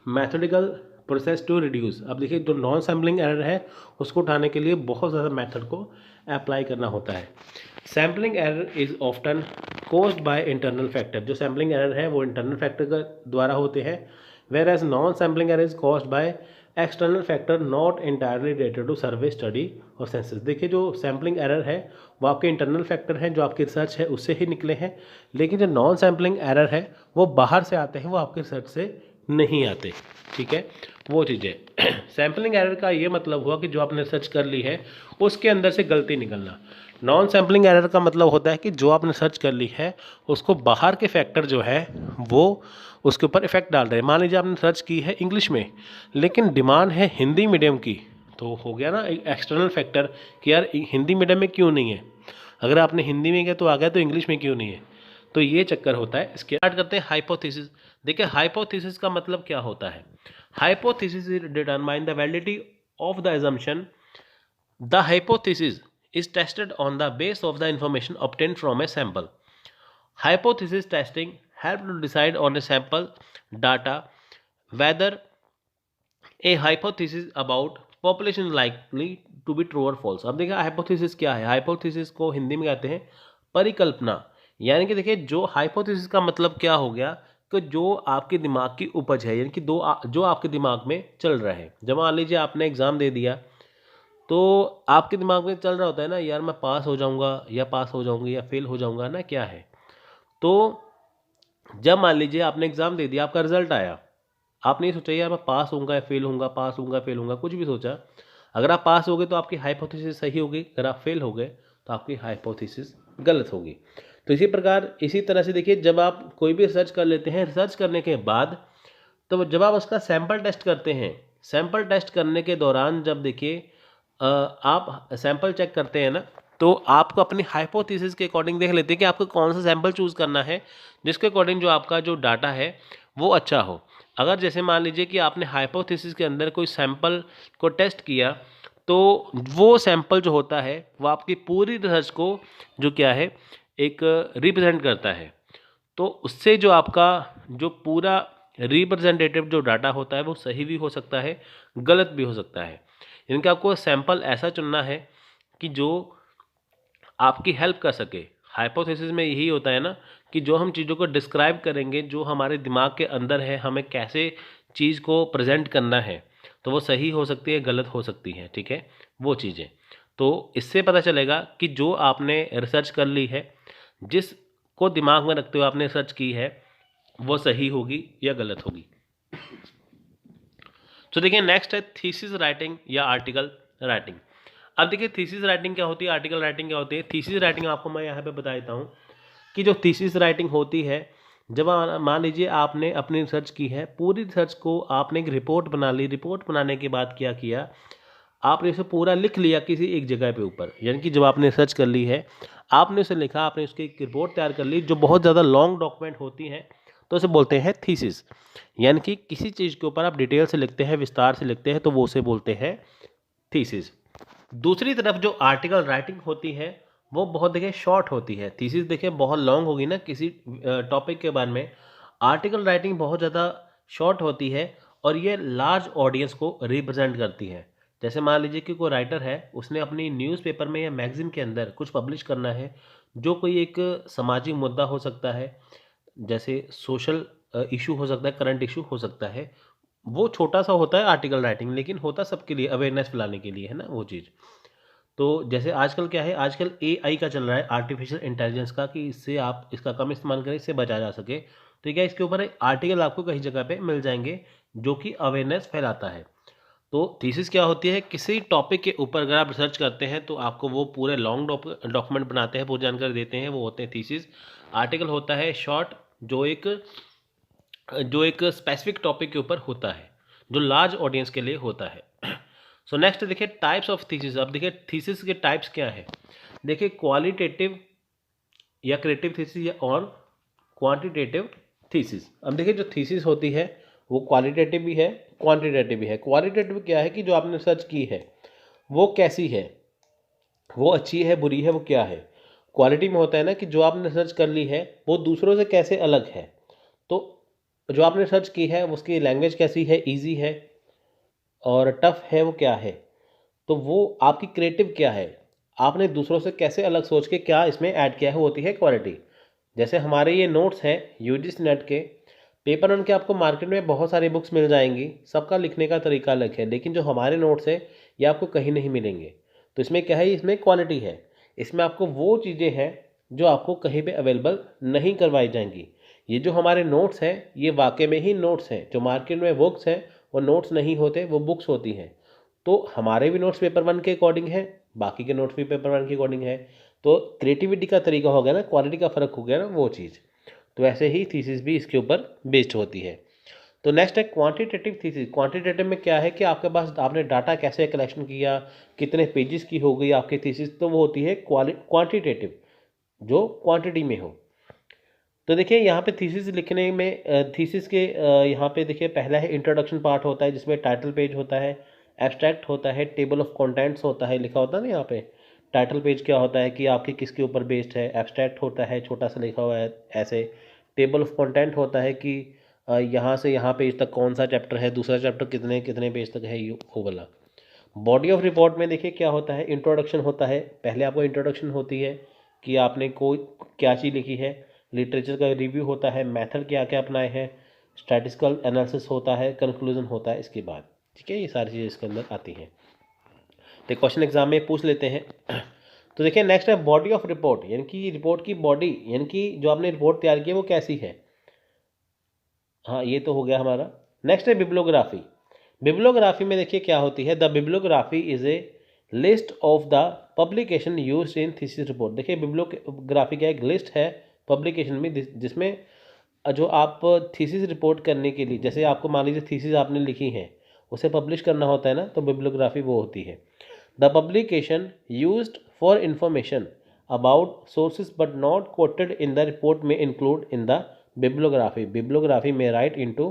methodical process to reduce. अब देखिए जो नॉन सैम्पलिंग एरर है उसको उठाने के लिए बहुत ज़्यादा मेथड को अप्लाई करना होता है। Sampling error is often caused by internal factor. जो सैम्पलिंग एरर है वो इंटरनल फैक्टर के द्वारा होते हैं, whereas non sampling error is caused by external factor not entirely related to survey, study और सेंसस। देखिए जो सैम्पलिंग एरर है वो आपके इंटरनल फैक्टर हैं, जो आपकी रिसर्च है उससे ही निकले हैं। लेकिन जो नॉन सैम्पलिंग एरर है वो बाहर से आते हैं, वो आपके रिसर्च से नहीं आते। ठीक है, वो चीज़ें सैम्पलिंग एरर का ये मतलब हुआ कि जो आपने रिसर्च कर ली है उसके अंदर से गलती निकलना। नॉन सैम्पलिंग एरर का मतलब होता है कि जो आपने सर्च कर ली है उसको बाहर के फैक्टर जो है वो उसके ऊपर इफेक्ट डाल रहे हैं। मान लीजिए आपने सर्च की है इंग्लिश में लेकिन डिमांड है हिंदी मीडियम की, तो हो गया ना एक एक्सटर्नल फैक्टर कि यार हिंदी मीडियम में क्यों नहीं है। अगर आपने हिंदी में किया तो आ गया, तो इंग्लिश में क्यों नहीं है। तो ये चक्कर होता है। इसके स्टार्ट करते हैं हाइपोथेसिस। देखिए हाइपोथेसिस का मतलब क्या होता है। Hypothesis determine the validity of the assumption. The hypothesis is tested on the base of the information obtained from a sample. Hypothesis testing helps to decide on a sample data whether a hypothesis about population is likely to be true or false. अब देखिए hypothesis क्या है। Hypothesis को हिंदी में कहते हैं परिकल्पना। यानी कि देखिए जो हाइपोथेसिस का मतलब क्या हो गया कि जो आपके दिमाग की उपज है, यानी कि जो आपके दिमाग में चल रहा है। जब मान लीजिए आपने एग्ज़ाम दे दिया तो आपके दिमाग में चल रहा होता है ना, यार मैं पास हो जाऊंगा या पास हो जाऊंगी या फेल हो जाऊंगा ना, क्या है। तो जब मान लीजिए आपने एग्ज़ाम दे दिया, आपका रिजल्ट आया, आपने ये सोचा यार मैं पास होऊंगा या फेल होऊंगा, पास होऊंगा फेल होऊंगा, कुछ भी सोचा। अगर आप पास हो गए तो आपकी हाइपोथेसिस सही होगी, अगर आप फेल हो गए तो आपकी हाइपोथेसिस गलत होगी। तो इसी प्रकार इसी तरह से देखिए जब आप कोई भी रिसर्च कर लेते हैं, रिसर्च करने के बाद तो जब आप उसका सैंपल टेस्ट करते हैं, सैंपल टेस्ट करने के दौरान जब देखिए आप सैंपल चेक करते हैं ना, तो आपको अपनी हाइपोथेसिस के अकॉर्डिंग देख लेते हैं कि आपको कौन सा सैंपल चूज़ करना है जिसके अकॉर्डिंग जो आपका जो डाटा है वो अच्छा हो। अगर जैसे मान लीजिए कि आपने हाइपोथेसिस के अंदर कोई सैंपल को टेस्ट किया तो वो सैंपल जो होता है वो आपकी पूरी रिसर्च को जो क्या है एक रिप्रेजेंट करता है। तो उससे जो आपका जो पूरा रिप्रेजेंटेटिव जो डाटा होता है वो सही भी हो सकता है, गलत भी हो सकता है। यानी कि आपको सैंपल ऐसा चुनना है कि जो आपकी हेल्प कर सके। हाइपोथेसिस में यही होता है ना कि जो हम चीज़ों को डिस्क्राइब करेंगे, जो हमारे दिमाग के अंदर है, हमें कैसे चीज़ को प्रेजेंट करना है, तो वो सही हो सकती है, गलत हो सकती है। ठीक है, वो चीज़ें। तो इससे पता चलेगा कि जो आपने रिसर्च कर ली है, जिस को दिमाग में रखते हुए आपने रिसर्च की है, वो सही होगी या गलत होगी। तो देखिए नेक्स्ट है थीसिस राइटिंग या आर्टिकल राइटिंग। अब देखिए थीसिस राइटिंग क्या होती है, आर्टिकल राइटिंग क्या होती है। थीसिस राइटिंग आपको मैं यहाँ पे बता देता हूँ कि जो थीसिस राइटिंग होती है, जब मान लीजिए आपने अपनी रिसर्च की है, पूरी रिसर्च को आपने एक रिपोर्ट बना ली। रिपोर्ट बनाने के बाद क्या किया, आपने इसे पूरा लिख लिया किसी एक जगह पे ऊपर। यानी कि जब आपने रिसर्च कर ली है, आपने उसे लिखा, आपने उसकी एक रिपोर्ट तैयार कर ली जो बहुत ज़्यादा लॉन्ग डॉक्यूमेंट होती है, तो उसे बोलते हैं थीसिस। यानी कि किसी चीज़ के ऊपर आप डिटेल से लिखते हैं, विस्तार से लिखते हैं, तो वो उसे बोलते हैं थीसिस। दूसरी तरफ जो आर्टिकल राइटिंग होती है वो बहुत देखिए शॉर्ट होती है। थीसिस देखिए बहुत लॉन्ग होगी ना किसी टॉपिक के बारे में। आर्टिकल राइटिंग बहुत ज़्यादा शॉर्ट होती है और ये लार्ज ऑडियंस को रिप्रेजेंट करती है। जैसे मान लीजिए कि कोई राइटर है, उसने अपनी न्यूज़पेपर में या मैगजीन के अंदर कुछ पब्लिश करना है, जो कोई एक सामाजिक मुद्दा हो सकता है, जैसे सोशल इशू हो सकता है, करंट इशू हो सकता है। वो छोटा सा होता है आर्टिकल राइटिंग, लेकिन होता सबके लिए, अवेयरनेस फैलाने के लिए है ना वो चीज़। तो जैसे आजकल क्या है, आजकल एआई का चल रहा है, आर्टिफिशियल इंटेलिजेंस का, कि इससे आप इसका कम इस्तेमाल करें, इससे बचा जा सके। तो क्या इसके ऊपर एक आर्टिकल आपको कहीं जगह पे मिल जाएंगे जो कि अवेयरनेस फैलाता है। तो थीसिस क्या होती है, किसी टॉपिक के ऊपर अगर आप रिसर्च करते हैं तो आपको वो पूरे लॉन्ग डॉक्यूमेंट बनाते हैं, पूरी जानकारी देते हैं, वो होते हैं थीसिस। आर्टिकल होता है शॉर्ट, जो एक स्पेसिफिक टॉपिक के ऊपर होता है, जो लार्ज ऑडियंस के लिए होता है। सो नेक्स्ट देखिए टाइप्स ऑफ थीसिस। अब देखिए थीसिस के टाइप्स क्या है। देखिए क्वालिटेटिव या क्रिएटिव थीसिस या और क्वांटिटेटिव थीसिस। अब देखिए जो थीसिस होती है वो क्वालिटेटिव भी है, क्वांटिटेटिव भी है। क्वालिटेटिव क्या है कि जो आपने रिसर्च की है वो कैसी है, वो अच्छी है, बुरी है, वो क्या है। क्वालिटी में होता है ना कि जो आपने रिसर्च कर ली है वो दूसरों से कैसे अलग है। तो जो आपने रिसर्च की है उसकी लैंग्वेज कैसी है, ईजी है और टफ है, वो क्या है। तो वो आपकी क्रिएटिव क्या है, आपने दूसरों से कैसे अलग सोच के क्या इसमें ऐड किया है, वो होती है क्वालिटी। जैसे हमारे ये नोट्स हैं यूजीसी नेट के, पेपर वन के आपको मार्केट में बहुत सारी बुक्स मिल जाएंगी, सबका लिखने का तरीका अलग है, लेकिन जो हमारे नोट्स हैं ये आपको कहीं नहीं मिलेंगे। तो इसमें क्या है, इसमें क्वालिटी है। इसमें आपको वो चीज़ें हैं जो आपको कहीं पे अवेलेबल नहीं करवाई जाएंगी। ये जो हमारे नोट्स हैं ये वाकई में ही नोट्स हैं, जो मार्केट में बुक्स हैं वो नोट्स नहीं होते, वो बुक्स होती हैं। तो हमारे भी नोट्स पेपर वन के अकॉर्डिंग है, बाकी के नोट्स भी पेपर वन के अकॉर्डिंग है। तो क्रिएटिविटी का तरीका हो गया ना, क्वालिटी का फ़र्क हो गया ना, वो चीज़। तो ऐसे ही थीसिस भी इसके ऊपर बेस्ड होती है। तो नेक्स्ट है क्वांटिटेटिव थीसिस। क्वांटिटेटिव में क्या है कि आपके पास आपने डाटा कैसे कलेक्शन किया, कितने पेजेस की हो गई आपकी थीसिस, तो वो होती है क्वांटिटेटिव, जो क्वांटिटी में हो। तो देखिए यहाँ पे थीसिस लिखने में थीसिस के यहाँ पे देखिए पहला है इंट्रोडक्शन पार्ट होता है, जिसमें टाइटल पेज होता है, एब्स्ट्रैक्ट होता है, टेबल ऑफ कंटेंट्स होता है, लिखा होता है ना यहाँ पे। टाइटल पेज क्या होता है कि आपकी किसके ऊपर बेस्ड है, एब्स्ट्रैक्ट होता है छोटा सा लिखा हुआ है ऐसे। टेबल ऑफ कंटेंट होता है कि यहाँ से यहाँ पेज तक कौन सा चैप्टर है, दूसरा चैप्टर कितने कितने पेज तक है, ये वो वाला। बॉडी ऑफ रिपोर्ट में देखिए क्या होता है, इंट्रोडक्शन होता है, पहले आपको इंट्रोडक्शन होती है कि आपने कोई क्या चीज़ लिखी है। लिटरेचर का रिव्यू होता है, मेथड क्या क्या अपनाए हैं, स्टैटिस्टिकल एनालिसिस होता है, कंक्लूजन होता है इसके बाद। ठीक है, ये सारी चीज़ें इसके अंदर आती हैं। तो क्वेश्चन एग्जाम में पूछ लेते हैं। तो देखिए नेक्स्ट है बॉडी ऑफ रिपोर्ट, यानी कि रिपोर्ट की बॉडी, यानी कि जो आपने रिपोर्ट तैयार की है वो कैसी है। हाँ, ये तो हो गया हमारा। नेक्स्ट है बिब्लियोग्राफी। बिब्लियोग्राफी में देखिए क्या होती है, the bibliography is a list of the publication used in thesis report. देखिए बिब्लियोग्राफी क्या एक लिस्ट है पब्लिकेशन में, जिसमें जो आप थीसिस रिपोर्ट करने के लिए, जैसे आपको मान लीजिए थीसिस आपने लिखी है, उसे पब्लिश करना होता है ना, तो बिब्लियोग्राफी वो होती है। The publication used for information about sources but not quoted in the report में include in the bibliography. Bibliography में राइट इनटू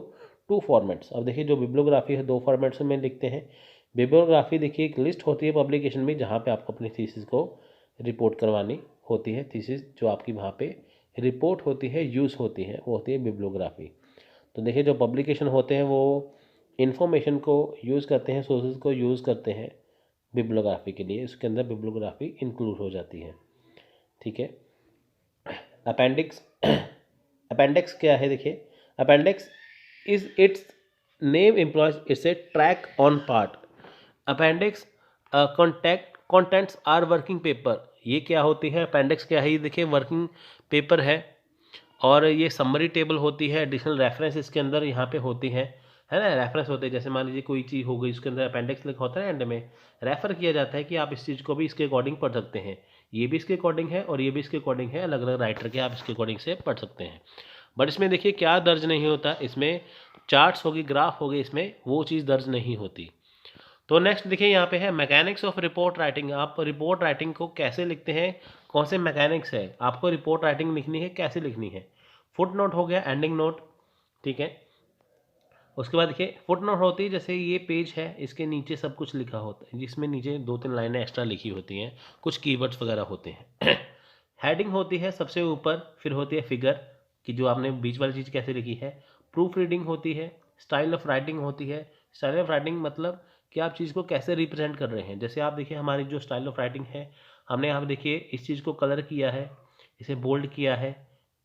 टू फॉर्मेट्स। अब देखिए जो बिब्लियोग्राफी है दो फॉर्मेट्स में लिखते हैं। बिब्लियोग्राफी देखिए एक लिस्ट होती है पब्लिकेशन में, जहाँ पे आपको अपनी थीसिस को रिपोर्ट करवानी होती है। थीसिस जो आपकी वहाँ पे रिपोर्ट होती है, यूज़ होती है, वो होती है बिब्लियोग्राफी। तो देखिए जो पब्लिकेशन होते हैं वो इन्फॉर्मेशन को यूज़ करते हैं, सोर्सेज को यूज़ करते हैं बिब्लियोग्राफी के लिए, उसके अंदर बिब्लियोग्राफी इंक्लूड हो जाती है। ठीक है। अपेंडिक्स। अपेंडिक्स क्या है, देखिए appendix is its name employs its a track on part. Appendix contents are working paper. ये क्या होती है, अपेंडिक्स क्या है, ये देखिए वर्किंग पेपर है, और ये समरी टेबल होती है, एडिशनल रेफरेंस इसके अंदर यहाँ पे होती है ना, रेफरेंस होते हैं। जैसे मान लीजिए कोई चीज़ हो गई, उसके अंदर अपेंडिक्स लिखा होता है, एंड में रेफर किया जाता है कि आप इस चीज़ को भी इसके अकॉर्डिंग पढ़ सकते हैं। ये भी इसके अकॉर्डिंग है और ये भी इसके अकॉर्डिंग है, अलग अलग राइटर के आप इसके अकॉर्डिंग से पढ़ सकते हैं। बट इसमें देखिए क्या दर्ज नहीं होता, इसमें चार्ट्स होगी, ग्राफ होगी, इसमें वो चीज़ दर्ज नहीं होती। तो नेक्स्ट देखिए यहाँ पे है मैकेनिक्स ऑफ रिपोर्ट राइटिंग। आप रिपोर्ट राइटिंग को कैसे लिखते हैं, कौन से मैकेनिक्स है, आपको रिपोर्ट राइटिंग लिखनी है, कैसे लिखनी है। फुट नोट हो गया, एंडिंग नोट, ठीक है। उसके बाद देखिए फुट नोट होती है, जैसे ये पेज है, इसके नीचे सब कुछ लिखा होता है, जिसमें नीचे दो तीन लाइनें एक्स्ट्रा लिखी होती हैं, कुछ कीवर्ड्स वगैरह होते हैं। हेडिंग होती है सबसे ऊपर, फिर होती है फिगर कि जो आपने बीच वाली चीज़ कैसे लिखी है। प्रूफ रीडिंग होती है, स्टाइल ऑफ राइटिंग होती है। स्टाइल ऑफ राइटिंग मतलब कि आप चीज़ को कैसे रिप्रेजेंट कर रहे हैं। जैसे आप देखिए हमारी जो स्टाइल ऑफ राइटिंग है, हमने यहाँ पे देखिए इस चीज़ को कलर किया है, इसे बोल्ड किया है,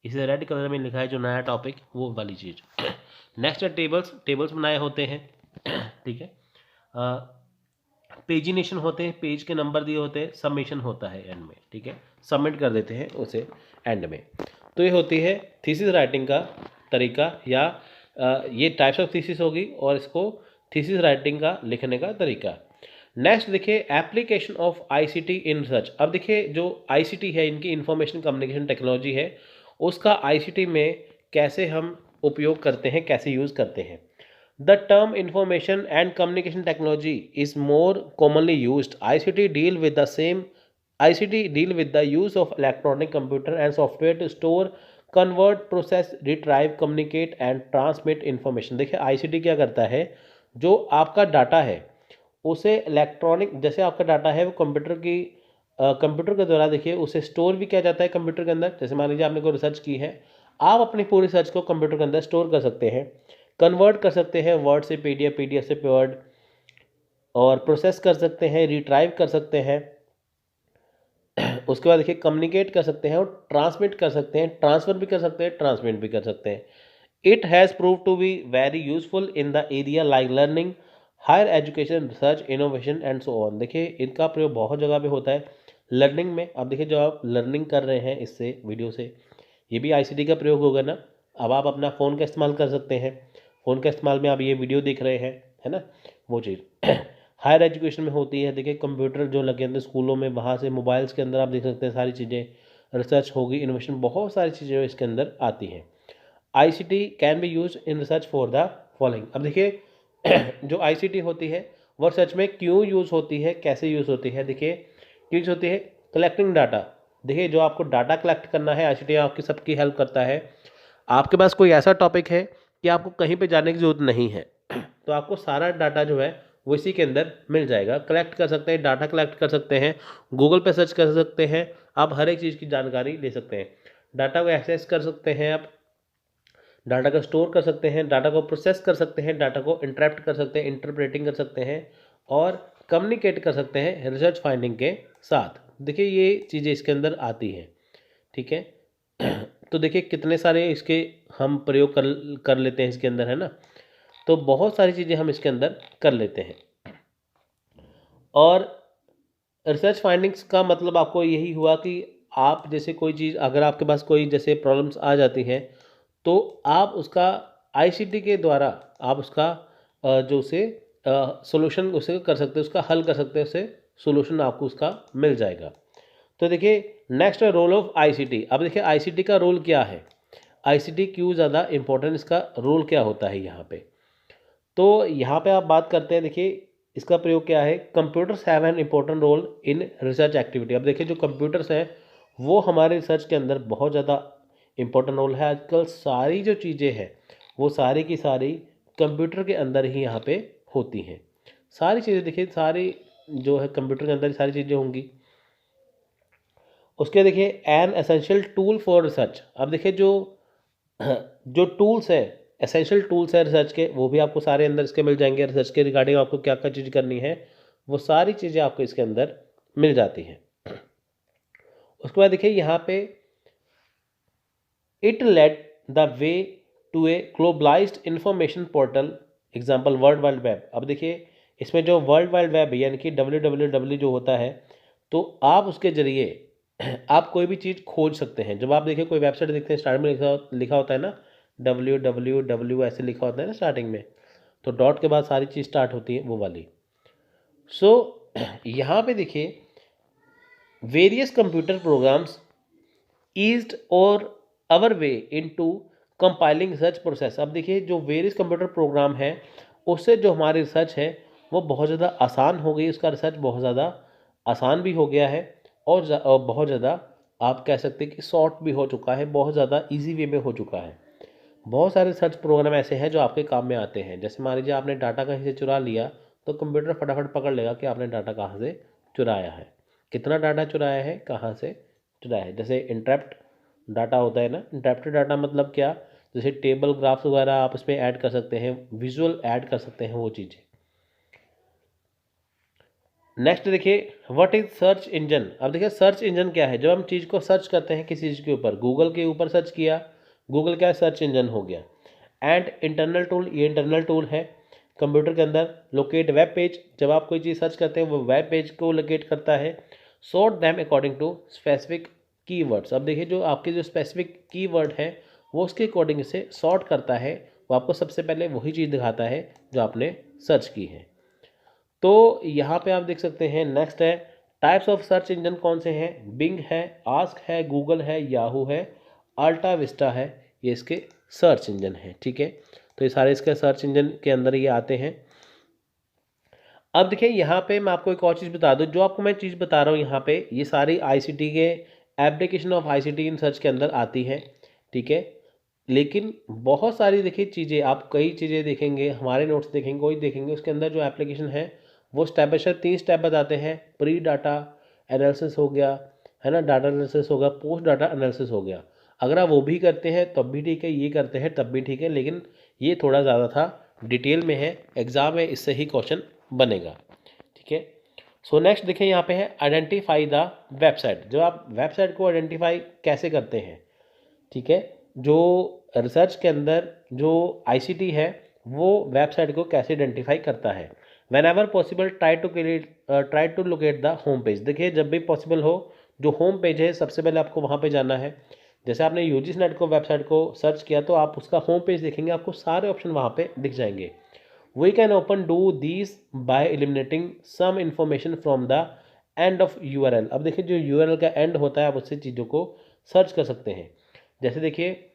इसे रेड कलर में लिखा है, जो नया टॉपिक वो वाली चीज़। नेक्स्ट है टेबल्स। टेबल्स बनाए होते हैं, ठीक है। पेजिनेशन होते हैं, पेज के नंबर दिए होते हैं, सबमिशन होता है एंड में, ठीक है, सबमिट कर देते हैं उसे एंड में। तो ये होती है थीसिस राइटिंग का तरीका, या ये टाइप्स ऑफ थीसिस होगी, और इसको थीसिस राइटिंग का लिखने का तरीका। नेक्स्ट देखिए application of ICT in research. अब देखिए जो आईसीटी है, इनकी इंफॉर्मेशन कम्युनिकेशन टेक्नोलॉजी है, उसका आईसीटी में कैसे हम उपयोग करते हैं, कैसे यूज़ करते हैं। The term information and communication technology is more commonly used. ICT deal with the same ICT deal with the use of electronic computer and software to store, convert, process, retrieve, communicate and transmit information। देखिए ICT क्या करता है, जो आपका data है उसे electronic, जैसे आपका डाटा है वो कंप्यूटर के द्वारा देखिए उसे स्टोर भी किया जाता है कंप्यूटर के अंदर। जैसे मान लीजिए आपने कोई रिसर्च की है, आप अपनी पूरी रिसर्च को कंप्यूटर के अंदर स्टोर कर सकते हैं, कन्वर्ट कर सकते हैं वर्ड से पीडीएफ, पीडीएफ से वर्ड, और प्रोसेस कर सकते हैं, रिट्राइव कर सकते हैं, उसके बाद देखिए कम्युनिकेट कर सकते हैं और ट्रांसमिट कर सकते हैं, ट्रांसफ़र भी कर सकते हैं, ट्रांसमिट भी कर सकते हैं। It has prove to be very useful in the area like learning, higher education, research, innovation and so on. देखिए इनका प्रयोग बहुत जगह पे होता है लर्निंग में। अब देखिए जो आप लर्निंग कर रहे हैं इससे, वीडियो से, ये भी आईसीटी का प्रयोग होगा ना। अब आप अपना फ़ोन का इस्तेमाल कर सकते हैं, फ़ोन का इस्तेमाल में आप ये वीडियो देख रहे हैं, है ना, वो चीज़। हायर एजुकेशन में होती है, देखिए कंप्यूटर जो लगे हैं स्कूलों में, वहाँ से मोबाइल्स के अंदर आप देख सकते हैं सारी चीज़ें, रिसर्च होगी, इनोवेशन, बहुत सारी चीज़ें इसके अंदर आती हैं। ICT can be use in research for the following. अब देखिए जो आईसीटी होती है वो रिसर्च में क्यों यूज़ होती है, कैसे यूज़ होती है। देखिए यूज होती है कलेक्टिंग डाटा। देखिए जो आपको डाटा कलेक्ट करना है, आईसीटी आपकी सबकी हेल्प करता है। आपके पास कोई ऐसा टॉपिक है कि आपको कहीं पे जाने की ज़रूरत नहीं है, तो आपको सारा डाटा जो है वो इसी के अंदर मिल जाएगा। कलेक्ट कर सकते हैं, डाटा कलेक्ट कर सकते हैं, गूगल पे सर्च कर सकते हैं, आप हर एक चीज़ की जानकारी ले सकते हैं, डाटा को एक्सेस कर सकते हैं, आप डाटा को स्टोर कर सकते हैं, डाटा को प्रोसेस कर सकते हैं, डाटा को इंटरप्ट कर सकते हैं, इंटरप्रेटिंग कर सकते हैं, और कम्युनिकेट कर सकते हैं रिसर्च फाइंडिंग के साथ। देखिए ये चीज़ें इसके अंदर आती हैं, ठीक है। तो देखिए कितने सारे इसके हम प्रयोग कर लेते हैं इसके अंदर, है ना। तो बहुत सारी चीज़ें हम इसके अंदर कर लेते हैं। और रिसर्च फाइंडिंग्स का मतलब आपको यही हुआ कि आप जैसे कोई चीज़, अगर आपके पास कोई जैसे प्रॉब्लम्स आ जाती हैं, तो आप उसका आईसीटी के द्वारा आप उसका जो उसे सॉल्यूशन उसे कर सकते हैं, उसका हल कर सकते हैं, उसे सॉल्यूशन आपको उसका मिल जाएगा। तो देखिए नेक्स्ट रोल ऑफ आईसीटी। अब देखिए आईसीटी का रोल क्या है, आईसीटी क्यों ज़्यादा इम्पोर्टेंट, इसका रोल क्या होता है यहाँ पे। तो यहाँ पे आप बात करते हैं, देखिए इसका प्रयोग क्या है। Computers have an important role in research activity. अब देखिए जो कंप्यूटर्स हैं वो हमारे रिसर्च के अंदर बहुत ज़्यादा इम्पोर्टेंट रोल है। आजकल सारी जो चीज़ें हैं वो सारी की सारी कंप्यूटर के अंदर ही यहाँ पे होती हैं। सारी चीज़ें देखिए, सारी जो है कंप्यूटर के अंदर सारी चीज़ें होंगी। उसके देखिए an essential tool for research. अब देखिए जो जो टूल्स है, एसेंशियल टूल्स है रिसर्च के, वो भी आपको सारे अंदर इसके मिल जाएंगे। रिसर्च के रिगार्डिंग आपको क्या क्या चीज़ करनी है वो सारी चीज़ें आपको इसके अंदर मिल जाती हैं। उसके बाद देखिए यहाँ पे it led the way to a globalized information portal, example world wide web. अब देखिए इसमें जो वर्ल्ड वाइड वेब यानी कि www जो होता है, तो आप उसके ज़रिए आप कोई भी चीज़ खोज सकते हैं। जब आप देखिए कोई वेबसाइट देखते हैं, स्टार्ट में लिखा होता है ना www, ऐसे लिखा होता है ना स्टार्टिंग में, तो डॉट के बाद सारी चीज़ स्टार्ट होती है, वो वाली। सो यहाँ पे देखिए वेरियस कंप्यूटर प्रोग्राम्स ईज्ड और our way into compiling research process. अब देखिए जो वेरियस कंप्यूटर प्रोग्राम है उससे जो हमारी रिसर्च है वो बहुत ज़्यादा आसान हो गई, उसका रिसर्च बहुत ज़्यादा आसान भी हो गया है, और बहुत ज़्यादा आप कह सकते हैं कि शॉर्ट भी हो चुका है, बहुत ज़्यादा इजी वे में हो चुका है। बहुत सारे रिसर्च प्रोग्राम ऐसे हैं जो आपके काम में आते हैं। जैसे मान लीजिए आपने डाटा कहीं से चुरा लिया, तो कंप्यूटर फटाफट पकड़ लेगा कि आपने डाटा कहाँ से चुराया है, कितना डाटा चुराया है, कहाँ से चुराया है। जैसे इंटरप्ट डाटा होता है ना, इंटरप्टेड डाटा मतलब क्या, जैसे टेबल, ग्राफ्स वगैरह आप इसमें ऐड कर सकते हैं, विजुअल ऐड कर सकते हैं, वो चीज़ें। नेक्स्ट देखिए व्हाट इज सर्च इंजन। अब देखिए सर्च इंजन क्या है, जब हम चीज़ को सर्च करते हैं किसी चीज़ के ऊपर, गूगल के ऊपर सर्च किया, गूगल क्या है, सर्च इंजन हो गया। एंड इंटरनल टूल, ये इंटरनल टूल है कंप्यूटर के अंदर। लोकेट वेब पेज, जब आप कोई चीज़ सर्च करते हैं वो वेब पेज को लोकेट करता है। Sort them according to specific keywords. अब देखिए जो आपके जो स्पेसिफिक कीवर्ड है वो उसके अकॉर्डिंग से सॉर्ट करता है, वो आपको सबसे पहले वही चीज़ दिखाता है जो आपने सर्च की है। तो यहाँ पे आप देख सकते हैं नेक्स्ट है टाइप्स ऑफ सर्च इंजन कौन से हैं, बिंग है, आस्क है, गूगल है, याहू है, अल्टा विस्टा है, ये इसके सर्च इंजन है। ठीक है, तो ये सारे इसके सर्च इंजन के अंदर ये आते हैं। अब देखिए यहाँ पे मैं आपको एक और चीज़ बता दूँ, जो आपको मैं चीज़ बता रहा हूँ यहाँ पे, ये सारी आईसीटी के application of ICT in search के अंदर आती है। ठीक है, लेकिन बहुत सारी देखिए चीज़ें, आप कई चीज़ें देखेंगे, हमारे नोट्स देखेंगे, कोई देखेंगे, उसके अंदर जो एप्लीकेशन है वो स्टेप बाय स्टेप 3 स्टेप बताते हैं। प्री डाटा एनालिसिस हो गया, है ना, डाटा एनालिसिस हो गया, पोस्ट डाटा एनालिसिस हो गया। अगर आप वो भी करते हैं तब भी ठीक है, ये करते हैं तब भी ठीक है, लेकिन ये थोड़ा ज़्यादा था, डिटेल में है, एग्जाम में इससे ही क्वेश्चन बनेगा। ठीक है, सो नेक्स्ट देखें यहाँ पे है आइडेंटिफाई द वेबसाइट। जो आप वेबसाइट को आइडेंटिफाई कैसे करते हैं, ठीक है, जो रिसर्च के अंदर जो आईसीटी है वो वेबसाइट को कैसे आइडेंटिफाई करता है। Whenever possible try to locate the home page. देखिए जब भी पॉसिबल हो, जो होम पेज है सबसे पहले आपको वहाँ पे जाना है। जैसे आपने यूजीसी नेट को वेबसाइट को सर्च किया तो आप उसका होम पेज देखेंगे, आपको सारे ऑप्शन वहाँ पे दिख जाएंगे। We can open do these by eliminating some information from the end of URL. अब देखिए जो यूआरएल का एंड होता है आप उससे चीज़ों को सर्च कर सकते हैं। जैसे देखिए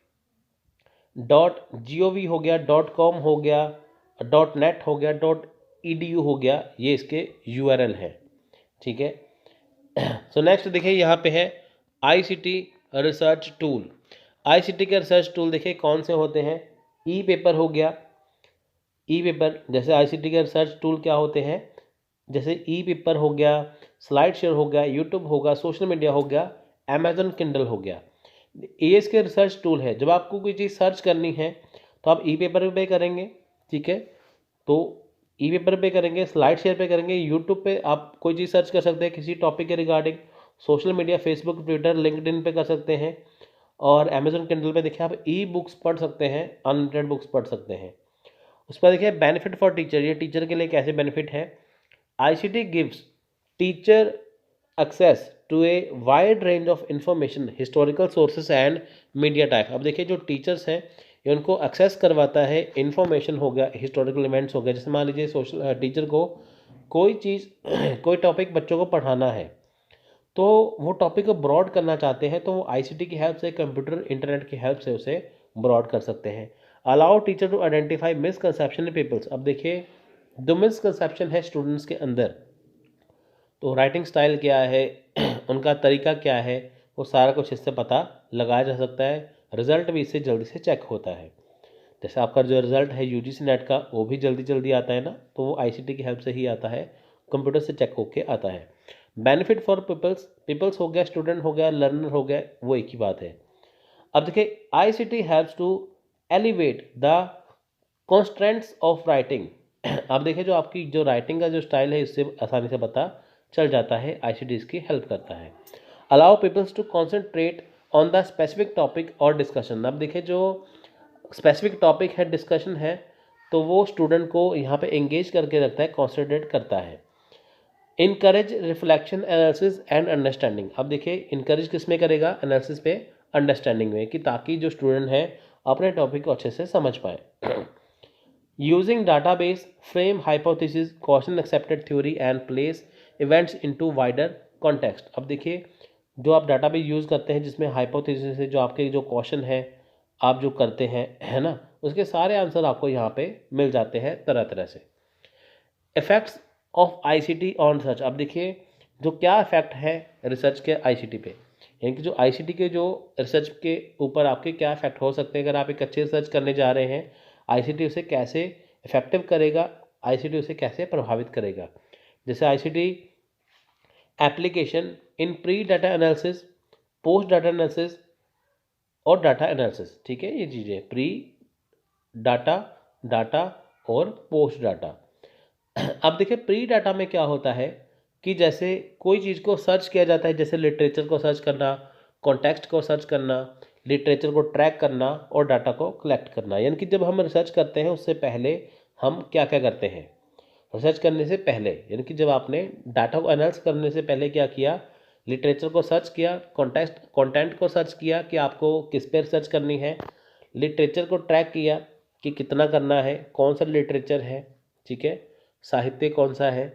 .gov हो गया, .com हो गया, .net हो गया, .edu हो गया, ये इसके यूआरएल है। ठीक है, सो नेक्स्ट देखिए यहाँ पे है आईसीटी रिसर्च टूल। आईसीटी के रिसर्च टूल देखिए कौन से होते हैं। ई पेपर हो गया, ई पेपर, जैसे आईसीटी के रिसर्च टूल क्या होते हैं, जैसे ई पेपर हो गया, स्लाइड शेयर हो गया, यूट्यूब होगा, सोशल मीडिया हो गया, अमेजन किंडल हो गया। ये इसके रिसर्च टूल है। जब आपको कोई चीज़ सर्च करनी है तो आप ई पेपर पे करेंगे। ठीक है, तो ई पेपर पे करेंगे, स्लाइड शेयर पे करेंगे, यूट्यूब पे आप कोई चीज़ सर्च कर सकते हैं किसी टॉपिक के regarding, social media Facebook Twitter LinkedIn पे कर सकते हैं, और अमेजन किंडल पे देखिए आप ई बुक्स पढ़ सकते हैं, अनलिमिटेड बुक्स पढ़ सकते हैं। उस पर देखिए बेनिफिट फॉर टीचर, ये टीचर के लिए कैसे बेनिफिट है। ICT gives teacher access to a wide range of information, historical sources and media type. अब देखिए जो टीचर्स हैं ये उनको एक्सेस करवाता है, इंफॉर्मेशन हो गया, हिस्टोरिकल इवेंट्स हो गया। जैसे मान लीजिए सोशल टीचर को कोई चीज़ कोई टॉपिक बच्चों को पढ़ाना है तो वो टॉपिक को ब्रॉड करना चाहते हैं तो वो आईसीटी की हेल्प से, कंप्यूटर इंटरनेट की हेल्प से उसे ब्रॉड कर सकते हैं। Allow teacher to identify misconception in peoples. अब देखिए जो मिसकंसेप्शन है स्टूडेंट्स के अंदर, तो राइटिंग स्टाइल क्या है, उनका तरीका क्या है, वो सारा कुछ इससे पता लगाया जा सकता है। रिजल्ट भी इससे जल्दी से चेक होता है। जैसे आपका जो रिजल्ट है यूजीसी नेट का वो भी जल्दी जल्दी आता है ना, तो वो आईसीटी की हेल्प से ही आता है, कंप्यूटर से चेक होके आता है। बेनिफिट फॉर पीपल्स, पीपल्स हो गया, स्टूडेंट हो गया, लर्नर हो गया, वो एक ही बात है। अब देखिए ICT helps to elevate the constraints of writing. अब देखिए जो आपकी जो राइटिंग का जो स्टाइल है इससे आसानी से पता चल जाता है, आईसीटी इसकी हेल्प करता है। Allow peoples to concentrate on the specific topic और डिस्कशन। अब देखिए जो स्पेसिफिक टॉपिक है, डिस्कशन है, तो वो स्टूडेंट को यहाँ पे एंगेज करके रखता है, कॉन्सेंट्रेट करता है। Encourage reflection, analysis and understanding. अब देखिए इनकरेज किस में करेगा, एनालिसिस पे, अंडरस्टैंडिंग में, कि ताकि जो स्टूडेंट है अपने टॉपिक को अच्छे से समझ पाए। Using database frame hypothesis, question accepted theory and place events into wider context. अब देखिए जो आप डाटाबेस यूज़ करते हैं जिसमें हाइपोथेसिस से जो आपके जो क्वेश्चन है आप जो करते हैं, है ना, उसके सारे आंसर आपको यहाँ पे मिल जाते हैं तरह तरह से। Effects of ICT on research. अब देखिए जो क्या इफेक्ट है रिसर्च के आईसीटी पे, यानी कि जो आईसीटी के जो रिसर्च के ऊपर आपके क्या इफेक्ट हो सकते हैं। अगर आप एक अच्छे रिसर्च करने जा रहे हैं, आईसीटी उसे कैसे इफेक्टिव करेगा, आईसीटी उसे कैसे प्रभावित करेगा। जैसे ICT application in pre data analysis, post data analysis और डाटा एनालिसिस। ठीक है, ये चीज़ें प्री डाटा, डाटा और पोस्ट डाटा। अब देखिए प्री डाटा में क्या होता है कि जैसे कोई चीज़ को सर्च किया जाता है, जैसे लिटरेचर को सर्च करना, कॉन्टेक्स्ट को सर्च करना, लिटरेचर को ट्रैक करना और डाटा को कलेक्ट करना। यानी कि जब हम रिसर्च करते हैं उससे पहले हम क्या क्या करते हैं, रिसर्च करने से पहले, यानी कि जब आपने डाटा को एनालिसिस करने से पहले क्या किया, लिटरेचर को सर्च किया, कंटेंट को सर्च किया कि आपको किस पे रिसर्च करनी है, लिटरेचर को ट्रैक किया, कि कितना करना है, कौन सा लिटरेचर है, ठीक है, साहित्य कौन सा है,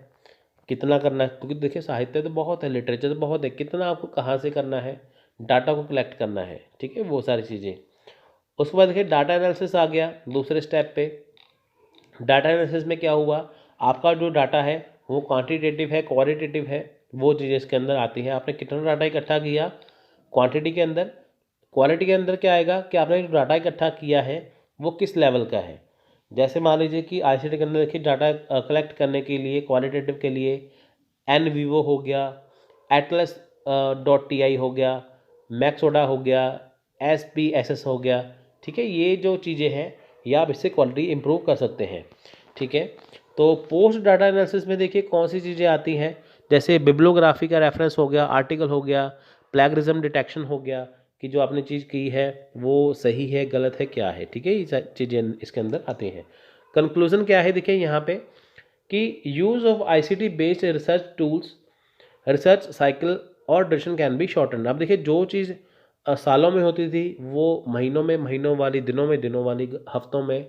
कितना करना है, क्योंकि देखिए साहित्य तो बहुत है, लिटरेचर तो बहुत है, कितना आपको कहाँ से करना है, डाटा को कलेक्ट करना है, ठीक है, वो सारी चीज़ें। उसके बाद देखिए डाटा एनालिसिस आ गया दूसरे स्टेप पे। डाटा एनालिसिस में क्या हुआ, आपका जो डाटा है वो क्वांटिटेटिव है, क्वालिटेटिव है, वो चीज़ें इसके अंदर आती हैं। आपने कितना डाटा इकट्ठा किया क्वांटिटी के अंदर, क्वालिटी के अंदर क्या आएगा कि आपने जो डाटा इकट्ठा किया है वो किस लेवल का है। जैसे मान लीजिए कि आईसीटी के अंदर देखिए डाटा कलेक्ट करने के लिए क्वालिटेटिव के लिए एन वीवो हो गया, एटलस .ti हो गया, मैक्सोडा हो गया, SPSS हो गया, ठीक है, ये जो चीज़ें हैं या आप इससे क्वालिटी इंप्रूव कर सकते हैं, ठीक है। तो पोस्ट डाटा एनालिसिस में देखिए कौन सी चीज़ें आती हैं, जैसे बिब्लियोग्राफी का रेफरेंस हो गया, आर्टिकल हो गया, प्लेगरिज्म डिटेक्शन हो गया कि जो आपने चीज़ की है वो सही है गलत है क्या है, ठीक है, ये चीज़ें इसके अंदर आती हैं। कंक्लूजन क्या है देखिए यहाँ पे कि use of ICT based research tools, research cycle और ड्यूरेशन कैन बी शॉर्टन। अब देखिए जो चीज़ सालों में होती थी वो महीनों में महीनों वाली, दिनों में दिनों वाली, हफ्तों में,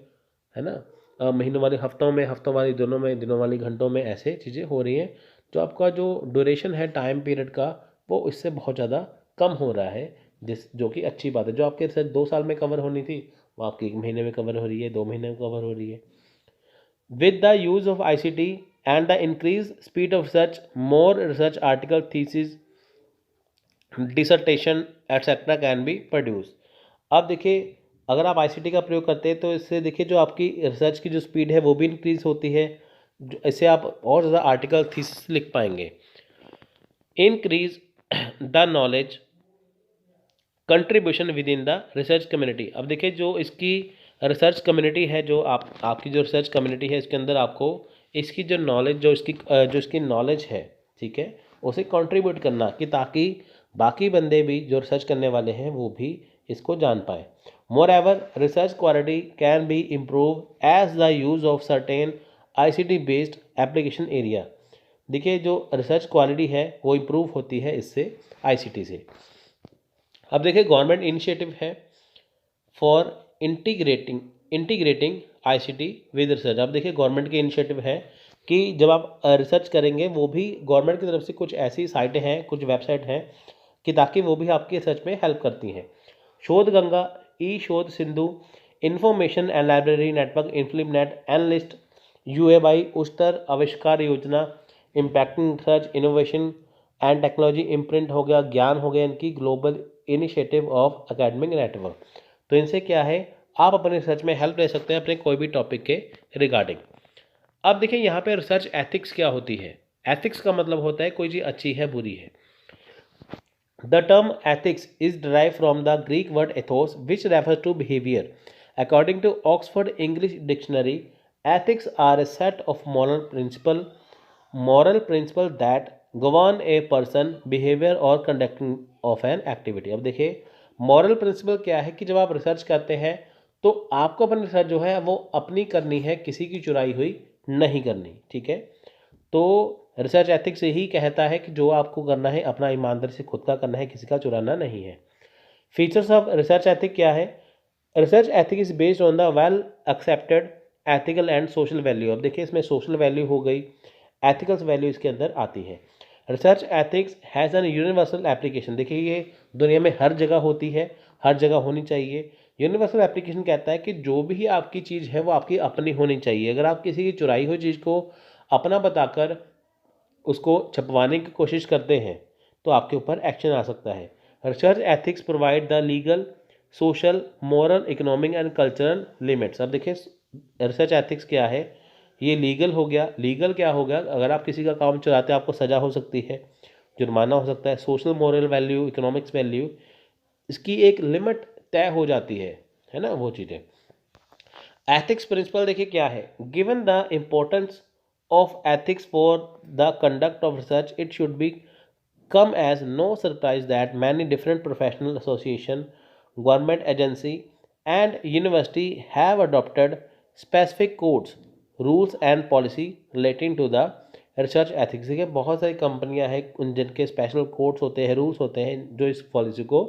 है ना, महीनों वाली हफ्तों में, हफ्तों वाली दिनों में, दिनों वाली घंटों में, ऐसे चीज़ें हो रही हैं। जो आपका जो ड्यूरेशन है टाइम पीरियड का वो इससे बहुत ज़्यादा कम हो रहा है, जो कि अच्छी बात है। जो आपके रिसर्च 2 साल में कवर होनी थी वो आपकी 1 महीने में कवर हो रही है, 2 महीने में कवर हो रही है। With the use of ICT and the increased speed of research, more research article, thesis, dissertation, etc. can be produced। अब देखिए अगर आप ICT का प्रयोग करते हैं तो इससे देखिए जो आपकी रिसर्च की जो स्पीड है वो भी इंक्रीज होती है, इससे आप और ज़्यादा आर्टिकल थीसिस लिख पाएंगे। Increase the knowledge contribution with in the research community. अब देखिए जो इसकी रिसर्च कम्युनिटी है, जो आपकी जो रिसर्च कम्युनिटी है, इसके अंदर आपको इसकी जो नॉलेज, जो इसकी नॉलेज है, ठीक है, उसे कंट्रीब्यूट करना कि ताकि बाकी बंदे भी जो रिसर्च करने वाले हैं वो भी इसको जान पाए। Moreover research quality can be improve as the use of certain ICT based application area. देखिए जो रिसर्च क्वालिटी है वो इम्प्रूव होती है इससे, ICT से। अब देखिए गवर्नमेंट इनिशिएटिव है for integrating ICT with research. अब देखिए गवर्नमेंट के इनिशिएटिव है कि जब आप रिसर्च करेंगे वो भी गवर्नमेंट की तरफ से कुछ ऐसी साइटें हैं, कुछ वेबसाइट हैं कि ताकि वो भी आपकी रिसर्च में हेल्प करती हैं। Shodh Ganga, Shodh Sindhu, information and library network, INFLIBNET, NLIST, UAY, Uchchatar Avishkar Yojana, impacting research, innovation and technology imprint हो गया, ज्ञान हो गया, इनकी global initiative of academic network. तो इनसे क्या है आप अपने रिसर्च में हेल्प ले सकते हैं अपने कोई भी टॉपिक के रिगार्डिंग। अब देखिए यहाँ पे रिसर्च एथिक्स क्या होती है। एथिक्स का मतलब होता है कोई चीज़ अच्छी है बुरी है। The term ethics is derive from the Greek word ethos which refers to behaviour. According to Oxford English dictionary, ethics are a set of moral principle that govern a person behavior और conducting of an activity। अब देखिए moral principal क्या है कि जब आप research करते हैं तो आपको अपनी रिसर्च जो है वो अपनी करनी है, किसी की चुराई हुई नहीं करनी, ठीक है। तो रिसर्च एथिक्स यही कहता है कि जो आपको करना है अपना ईमानदारी से खुद का करना है, किसी का चुराना नहीं है। फीचर्स ऑफ रिसर्च एथिक क्या है। Research ethic is based on the well accepted ethical and social value. अब देखिए इसमें सोशल वैल्यू हो गई, एथिकल्स वैल्यू इसके अंदर आती है। Research ethics has an universal application. देखिए ये दुनिया में हर जगह होती है, हर जगह होनी चाहिए। यूनिवर्सल एप्लीकेशन कहता है कि जो भी आपकी चीज़ है वो आपकी अपनी होनी चाहिए। अगर आप किसी की चुराई हुई चीज़ को अपना बताकर उसको छपवाने की कोशिश करते हैं तो आपके ऊपर एक्शन आ सकता है। Research ethics provide the legal, social, moral, economic and cultural limits. अब देखिए रिसर्च एथिक्स क्या है, ये लीगल हो गया। लीगल क्या हो गया, अगर आप किसी का काम चुराते हैं आपको सज़ा हो सकती है, जुर्माना हो सकता है। Social, moral value, economics value, इसकी एक लिमिट तय हो जाती है ना, वो चीज़ें। एथिक्स प्रिंसिपल देखिए क्या है, given the importance of ethics for the conduct of research, it should be come as no surprise that many different professional association, government agency and university have adopted specific codes, rules and policy relating to the research ethics। देखिए बहुत सारी कंपनियां हैं जिनके special codes होते हैं, rules होते हैं जो इस पॉलिसी को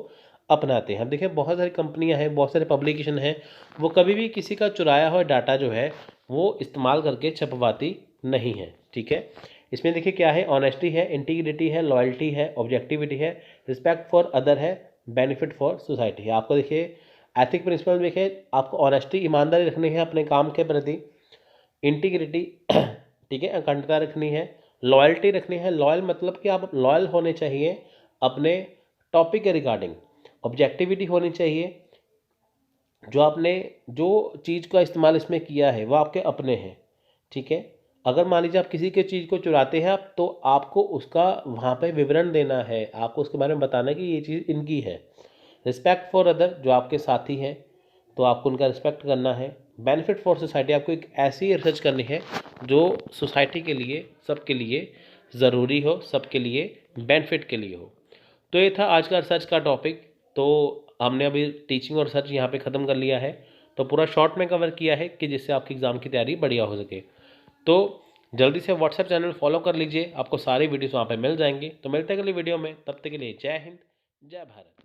अपनाते हैं। अब देखिए बहुत सारी कंपनियां हैं, बहुत सारे पब्लिकेशन हैं, वो कभी भी किसी का चुराया हुआ डाटा जो है वो इस्तेमाल करके छपवाती नहीं है। ठीक है, इसमें देखिए क्या है, ऑनेस्टी है, इंटीग्रिटी है, लॉयल्टी है, ऑब्जेक्टिविटी है, रिस्पेक्ट फॉर अदर है, बेनिफिट फॉर सोसाइटी है। आपको देखिए एथिक प्रिंसिपल देखिए, आपको ऑनेस्टी, ईमानदारी रखनी है अपने काम के प्रति, इंटीग्रिटी ठीक है, अखंडता रखनी है, लॉयल्टी रखनी है, लॉयल मतलब कि आप लॉयल होने चाहिए अपने टॉपिक के रिगार्डिंग, ऑब्जेक्टिविटी होनी चाहिए, जो आपने जो चीज़ का इस्तेमाल इसमें किया है वो आपके अपने हैं। ठीक है, अगर मान लीजिए आप किसी के चीज़ को चुराते हैं आप, तो आपको उसका वहाँ पे विवरण देना है, आपको उसके बारे में बताना है कि ये चीज़ इनकी है। रिस्पेक्ट फॉर अदर, जो आपके साथी हैं तो आपको उनका रिस्पेक्ट करना है। बेनिफिट फॉर सोसाइटी, आपको एक ऐसी रिसर्च करनी है जो सोसाइटी के लिए, सबके लिए ज़रूरी हो, सबके लिए बेनिफिट के लिए हो। तो ये था आज का रिसर्च का टॉपिक। तो हमने अभी टीचिंग और रिसर्च यहाँ पे ख़त्म कर लिया है, तो पूरा शॉर्ट में कवर किया है कि जिससे आपकी एग्ज़ाम की तैयारी बढ़िया हो सके। तो जल्दी से व्हाट्सएप चैनल फॉलो कर लीजिए, आपको सारे वीडियोस वहाँ पे मिल जाएंगे। तो मिलते हैं अगली वीडियो में, तब तक के लिए जय हिंद, जय भारत।